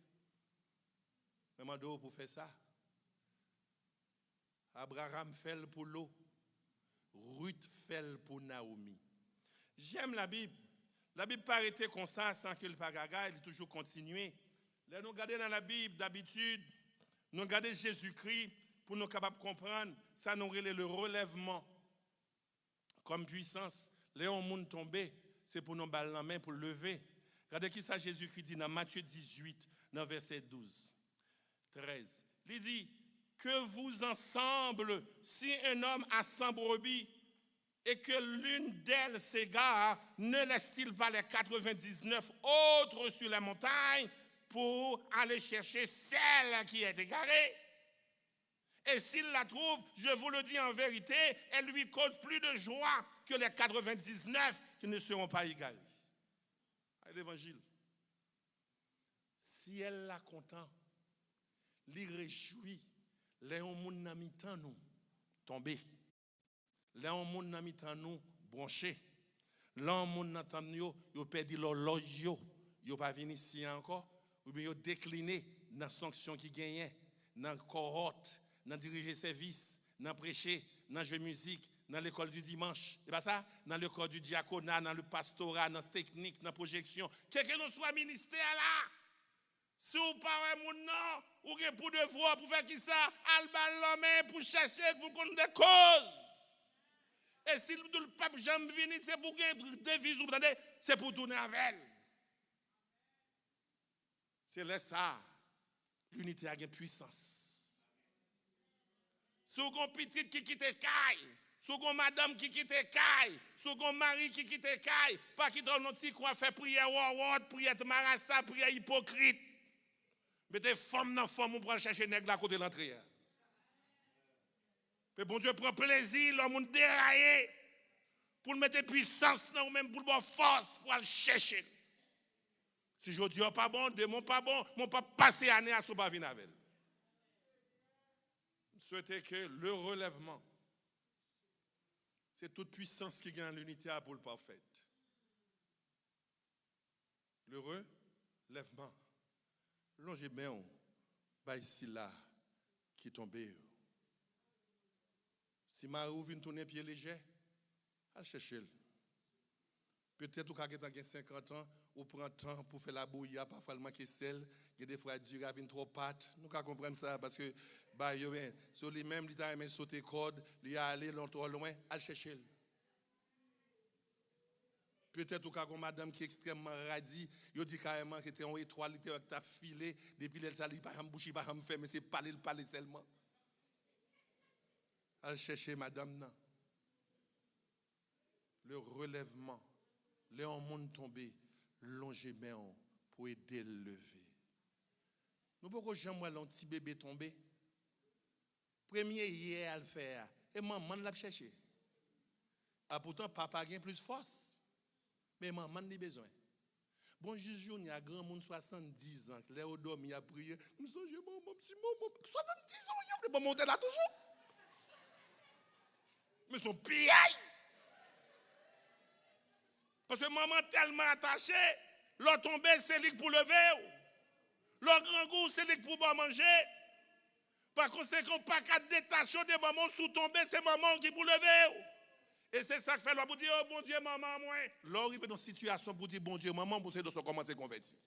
Mais pour faire ça. Abraham fait pour l'eau. Ruth fait pour Naomi. J'aime la Bible. La Bible pas arrêter comme ça sans que le pagaga, il toujours continuer. Là, nous regardons dans la Bible d'habitude, nous regardons Jésus-Christ pour nous capables de comprendre, ça nous relève le relèvement comme puissance. Là, on monde tombé, c'est pour nous baller la main pour lever. Regardez qui ça Jésus-Christ dit dans Matthieu 18, dans verset 12, 13. Il dit, que vous ensemble, si un homme a 100 brebis, et que l'une d'elles s'égare, ne laisse-t-il pas les 99 autres sur la montagne pour aller chercher celle qui est égarée? Et s'il la trouve, je vous le dis en vérité, elle lui cause plus de joie que les 99 qui ne seront pas égarés. L'évangile. Si elle la content, l'y réjouit, les gens n'a mis tant nous tomber. Là, on moun nan mitan nous branché. Là, on moun nan tan nous, yo perdu l'horloge yo pas venu ici encore, ou bien yo décliné dans sanction qui gagnait, dans cohorte, dans diriger service, dans prêcher, dans jouer musique, dans l'école du dimanche. C'est pas ça? Dans l'école du diaconat, dans le pastorat, dans la technique, dans la projection. Quel que nous soit ministère là. Si vous parlez mon nom, ou avez pour devoir pour faire qui ça, al bal la main pour chercher pour qu'on des causes. Et si le pape jamais venu, c'est pour gagner devise, vous entendez, c'est pour tourner avec elle. C'est là ça, l'unité a une puissance. Si vous avez un petit qui quitte caille, si vous avez madame qui quitte caille, si vous avez un mari qui quitte caille, pas qui donne notre petit quoi faire prière prière marassa, prière hypocrite. Mettez femme dans femme, on prend chercher nègre à côté de l'entrée. Mais bon Dieu prend plaisir, l'homme déraillé, pour le mettre puissance dans même pour le force, pour le chercher. Si je dis pas bon, démon pas bon, mon pas passer année à ce pas venir avec. Je souhaite que le relèvement, c'est toute puissance qui gagne l'unité pour le parfait. Le relèvement. Longez bien, bah ici là, qui tombe. Si Marie vient tourner pied léger, elle cherche. Peut-être que vous avez 50 ans, ou prend temps pour faire la bouillie, parfois le manque sel, il y a des fois du ravine trop pâte. Nous pouvons comprendre ça parce que sur les mêmes, il a sauté corde, il a allé longtemps loin, elle cherche. Peut-être que vous madame qui est extrêmement radie, il dit carrément que tu es en étoile, tu as filé, depuis elle s'allie par un bouche, par un fait, mais c'est parler seulement. Elle cherche madame nan. Le relèvement, les monde tombé, longer main pour aider le lever. Nous pouvons jamais voir un petit bébé tomber. Premier hier à le faire, et maman l'a cherché. Ah pourtant papa a plus force, mais maman n'a besoin. Bon Jésus, il y a grand monde 70 ans, les au dormi a prié. Nous sommes maman, petit maman, 70 ans, il ne peut pas monter là toujours. Mais son piaille. Parce que maman tellement attachée, l'autre tombé, c'est lui pour lever. L'autre grand goût, c'est lui pour manger. Par conséquent, pas qu'à détacher des mamans sous tomber, c'est maman qui pour lever. Et c'est ça que fait l'homme pour dire, oh bon Dieu, maman, moi. L'homme arrive dans une situation pour dire, bon Dieu, maman, pour de commencer à convertir.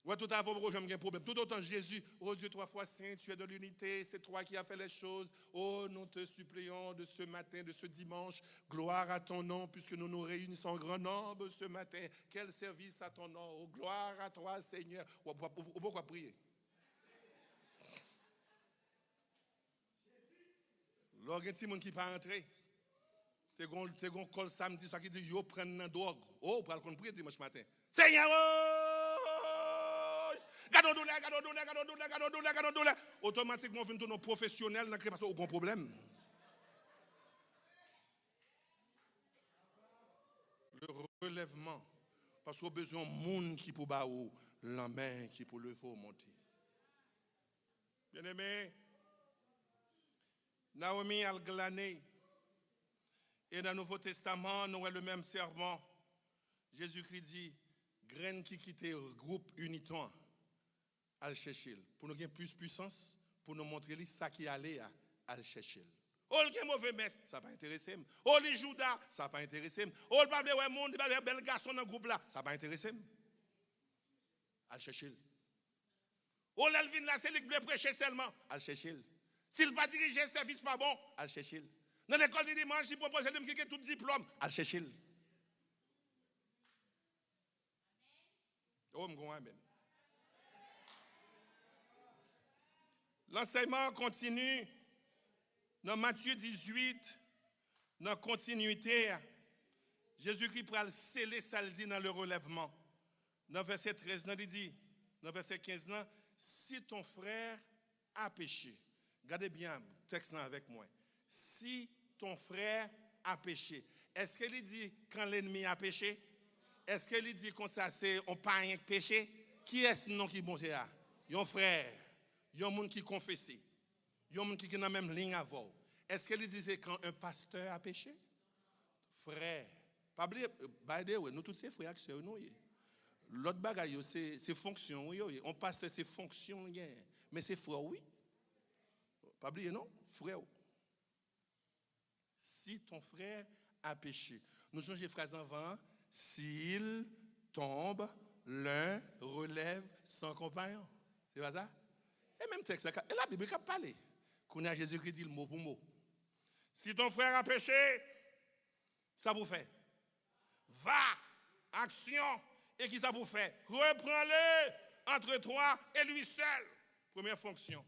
Ouais, tout à fait, j'ai un problème. Tout autant Jésus, oh Dieu, 3 fois saint, tu es de l'unité, c'est toi qui as fait les choses. Oh, nous te supplions de ce matin, de ce dimanche, gloire à ton nom, puisque nous nous réunissons en grand nombre ce matin. Quel service à ton nom, oh, gloire à toi, Seigneur. Pourquoi prier? Lorsqu'il y a un petit monde qui pas entrer, tu as un col samedi, soit qui dit, yo, prenne une drogue. Oh, pour aller prier dimanche matin. Seigneur, automatiquement, on vient de nos professionnels, parce qu'on a un problème. Le relèvement, parce qu'on a besoin de monde qui peut battre la main, qui peut le faire monter. Bien aimé, Naomi a glané. Et dans le Nouveau Testament, nous avons le même serment. Jésus-Christ dit, graine qui quitte le groupe uniton, à le chercher. Pour nous avoir plus de puissance, pour nous montrer ça qui allait à le chercher. Oh, il y a un mauvais messe, ça n'a pas intéressé. Oh, les Judas, ça n'a pas intéressé. Oh, le pape de monde, il y a un bel garçon dans le groupe là, ça n'a pas intéressé. À le chercher. Oh, l'Elvin là, c'est lui qui veut prêcher seulement, à le chercher. S'il ne va pas diriger le service pas bon, à le chercher. Dans l'école du dimanche, il propose de me quitter tout diplôme, à le chercher. Oh, amen. L'enseignement continue dans Matthieu 18, dans continuité. Jésus-Christ va sceller ça dit dans le relèvement. Dans verset 13, il dit, dans verset 15, si ton frère a péché, regardez bien le texte avec moi. Si ton frère a péché, est-ce qu'il dit quand l'ennemi a péché? Est-ce qu'il dit qu'on ça c'est on pas rien péché? Qui est-ce non qui bon c'est là? Yon frère, yon monde qui confesse, yon monde qui dans même ligne avant. Est-ce qu'il dit c'est quand un pasteur a péché? Frère, pas oublier by the way, nous tous ces frères et sœurs nous. L'autre bagaille c'est fonction oui, on pasteur c'est fonction mais c'est frère oui. Pas oublier non, frère. Si ton frère a péché. Nous changeons phrase avant. S'il tombe, l'un relève son compagnon. C'est pas ça? Et même texte, et la Bible a parlé. Qu'on a Jésus-Christ dit le mot pour mot. Si ton frère a péché, ça vous fait. Va, action. Et qui ça vous fait? Reprends-le entre toi et lui seul. Première fonction.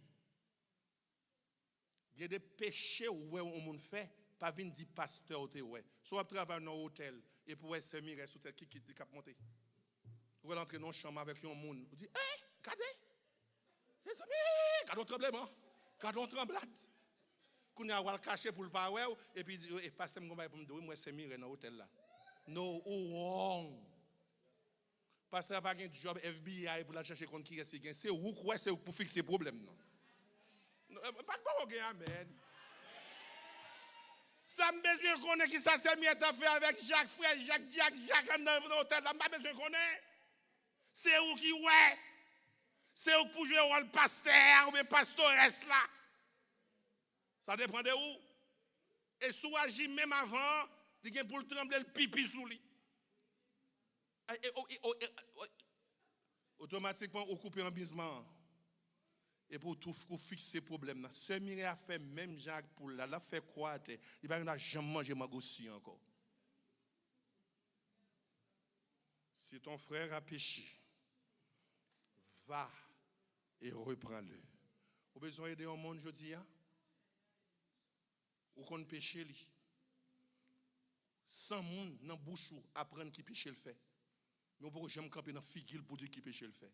Il y a des péchés où on monde fait. Pas venir dire pasteur ou ouais. Soit travailler dans un hôtel et pour être semi sous tête qui cap monter. Pour rentrer dans une chambre avec un monde, on dit regardez. Les amis, regardons tremblement. Regardons tremblade. Qu'on a le cacher pour le pas et puis et pasteur me pour me dire moi semi dans hôtel là. No wrong. Pasteur pas un job FBI pour la chercher contre qui c'est où quoi c'est pour fixer problème non. Pas bon amen. Ça me besoin qu'on ait qui ça s'est mis à faire avec Jacques, frère Jacques dans l'hôtel. Ça m'a besoin qu'on ait. C'est où qui ouais. C'est où pour jouer le pasteur ou bien pastoresse là. Ça dépend de où. Et soit agit même avant, il y a pour le trembler le pipi sous lui. Automatiquement, on coupe un bisement. Et pour tout fixer le problème, ce mire a fait même Jacques pour là, l'a fait croire, il va jamais manger ma gossi encore. Si ton frère a péché, va et reprends-le. Vous avez besoin d'aider au monde aujourd'hui, ou qu'on péche lui. Sans monde dans bouche apprendre qui péché le fait. Mais on peut jamais camper dans figure pour dire qui péché le fait.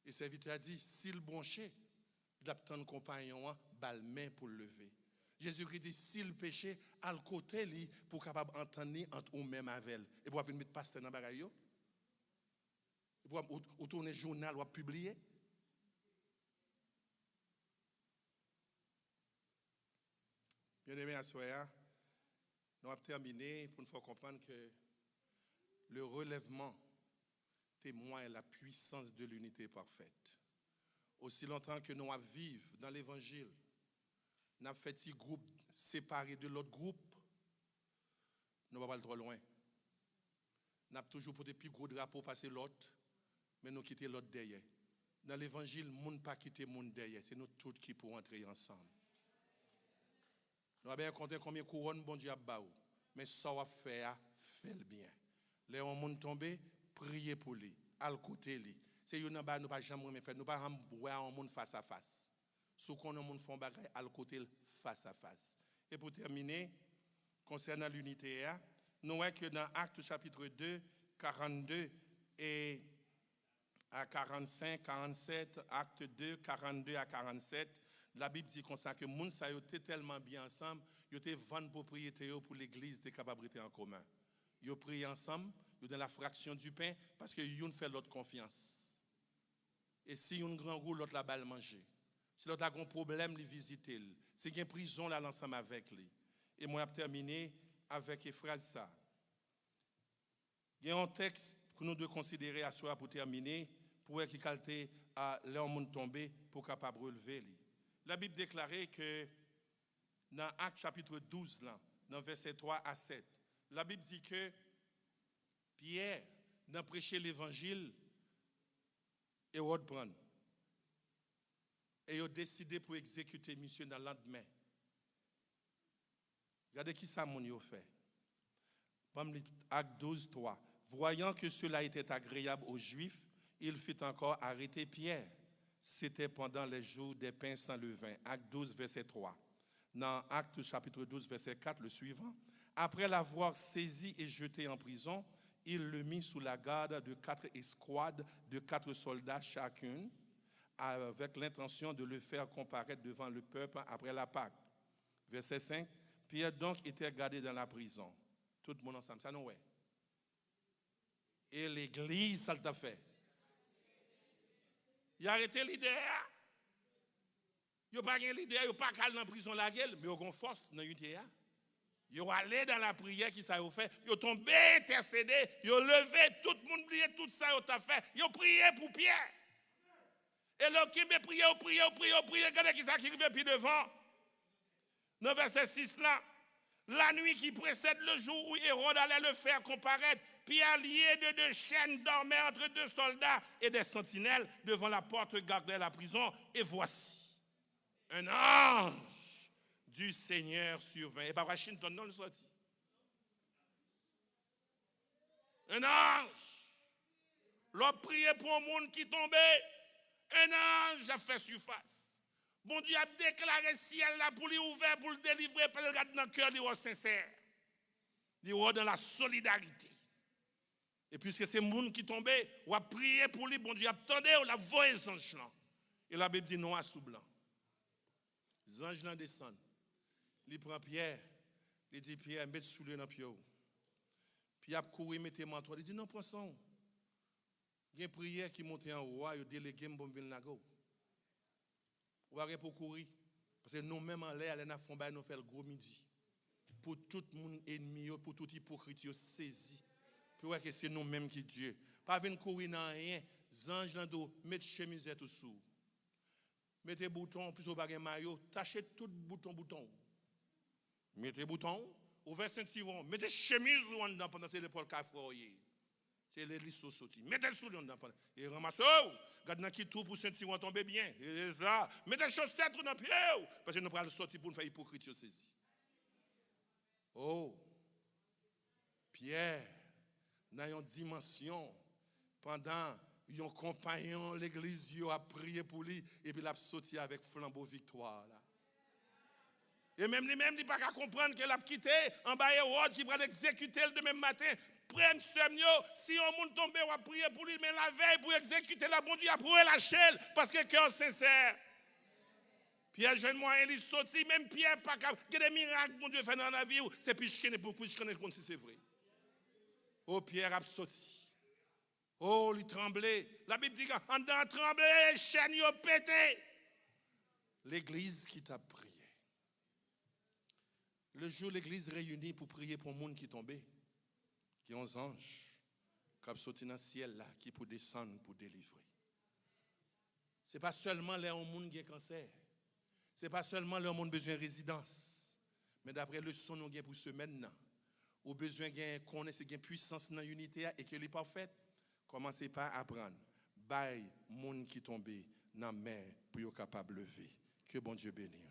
Et serviteur a dit, s'il bronchait, il a un compagnon, bal main pour le lever. Jésus-Christ dit, s'il péché, à côté lui pour capable entendre entre ou même avec elle. Et pour venir pasteur dans le bagaille. Et pour tourner journal ou publier. Bien aimé à soi, nous avons terminé pour nous faire comprendre que le relèvement témoigne la puissance de l'unité parfaite. Aussi longtemps que nous vivons dans l'évangile, nous avons fait des groupes séparés de l'autre groupe, nous ne sommes pas trop loin. Nous avons toujours pour des plus gros drapeaux passer l'autre, mais nous quittons l'autre derrière. Dans l'évangile, nous ne pouvons pas quitter le monde derrière, c'est nous tous qui pouvons entrer ensemble. Nous avons bien compté combien de couronnes bon Dieu a baou, mais ça va faire, fait le bien. Les gens sont tombés, priez pour lui, à le côté lui. C'est une nous pas jamais faire, nous pas voir un monde face à face. Sous qu'on a monde font bagaille à le côté face à face. Et pour terminer, concernant l'unité, nous voyons que dans Actes chapitre 2, 42 et à 45, 47, Acte 2, 42 à 47, la Bible dit comme ça que les gens étaient tellement bien ensemble, ils étaient 20 propriétés pour l'église de capacité en commun. Ils prient ensemble, ils dans la fraction du pain parce que ils fait l'autre confiance. Et si un grand roule, l'autre la balle manger. Si l'autre a un problème, il visite. C'est qu'il y a une prison là ensemble avec lui. Et moi, je terminé avec une phrase ça. Il y a un texte que nous devons considérer à soi pour terminer, pour qu'il qualité à l'homme tombé pour capable relever. La Bible déclarait que dans Actes chapitre 12, là, dans versets 3 à 7, la Bible dit que Pierre, dans prêcher l'évangile, Hérode prend. Et il a décidé pour exécuter mission dans le lendemain. Regardez qui ça mon fait. Acte 12, 3. Voyant que cela était agréable aux Juifs, il fit encore arrêter Pierre. C'était pendant les jours des pains sans levain. Acte 12, verset 3. Dans Acte chapitre 12, verset 4, le suivant. Après l'avoir saisi et jeté en prison, il le mit sous la garde de 4 escouades de 4 soldats chacune, avec l'intention de le faire comparaître devant le peuple après la Pâque. Verset 5. Pierre donc était gardé dans la prison. Tout le monde ensemble, ça nous ouais. Et l'église, ça l'a fait. Il a arrêté l'idée. Il n'a pas gagné l'idée, il n'a pas calé dans la prison la gueule, mais il a une force dans l'unité. Il a allé dans la prière qui ça a fait. Il a tombé, intercédé, il a levé, tout le monde oublié tout ça, il a fait. Il a prié pour Pierre. Et l'homme qui m'a prié, regardez qui ça qui arrive puis devant. Dans verset 6 là, la nuit qui précède le jour où Hérode allait le faire comparaître, Pierre lié de 2 chaînes dormait entre 2 soldats et des sentinelles devant la porte gardait la prison. Et voici, un ange du Seigneur survint. Et par Washington, non, le sorti. Un ange. L'on priait pour un monde qui tombait. Un ange a fait surface. Bon Dieu a déclaré ciel là pour lui ouvrir, pour le délivrer, parce qu'il regarde dans le cœur, il est sincère. Il est dans la solidarité. Et puisque c'est le monde qui tombait, on a prié pour lui, bon Dieu a attendu, on a voyé les anges là. Et la Bible dit non à sous blanc. Les anges là descendent. Il prend Pierre, il dit Pierre, mets sous le dans pied. Puis il a couru, mettez manteau. Il dit non, prends ça. Il y a une prière qui monte en haut, il a délégué pour venir là-haut. On va pour courir. Parce que nous-mêmes en l'air, nous faisons le gros midi. Pour tout le monde ennemi, pour tout hypocrite, saisi. Puis ouais, que c'est nous-mêmes qui Dieu. Pas venir courir dans rien. Ange dans dos, mettez chemise tout sous. Mettez bouton, puis au bagage maillot, tachez tout bouton. Mettez bouton, ouvrez ceinture, mettez chemise dedans pendant que c'est l'épaule cafroyer. C'est les lissos sortis. Mettez sous dedans pendant. Et ramassez. Gardez qui tout pour ceinture tomber bien. Et ça, mettez chaussettes dans pied parce que nous prenons sortir pour nous faire hypocrite saisi. Oh. Pierre dans une dimension pendant un compagnon l'église a prié pour lui et puis il a sorti avec flambeau victoire là. Et même lui-même il pas qu'à comprendre qu'il a quitté en bas Hérode qui va l'exécuter le demain matin. Prenne si on monde tombé on va prier pour lui mais la veille pour exécuter la bon Dieu a pour lâcher parce que cœur sincère. Pierre jeune moyen il sorti même Pierre pas que des miracles bon Dieu fait dans la vie c'est plus je connais beaucoup je connais si c'est vrai. Oh Pierre a sorti. Oh, il tremblait. La Bible dit qu'en dedans tremblait, les chaînes ont pété. L'église qui t'a prié. Le jour l'église réunie pour prier pour le monde qui est tombé, qui ont des anges, qui ont sauté dans le ciel là, qui pour descendre pour délivrer. Ce n'est pas seulement les gens qui ont cancer. Ce n'est pas seulement les gens qui ont besoin de résidence. Mais d'après le son nous avons pour semaine, ou besoin de connaître une puissance dans l'unité et qu'elle est parfaite. Commencez par apprendre. Bye, monde qui tombe dans la mer pour être capable de lever. Que bon Dieu bénisse.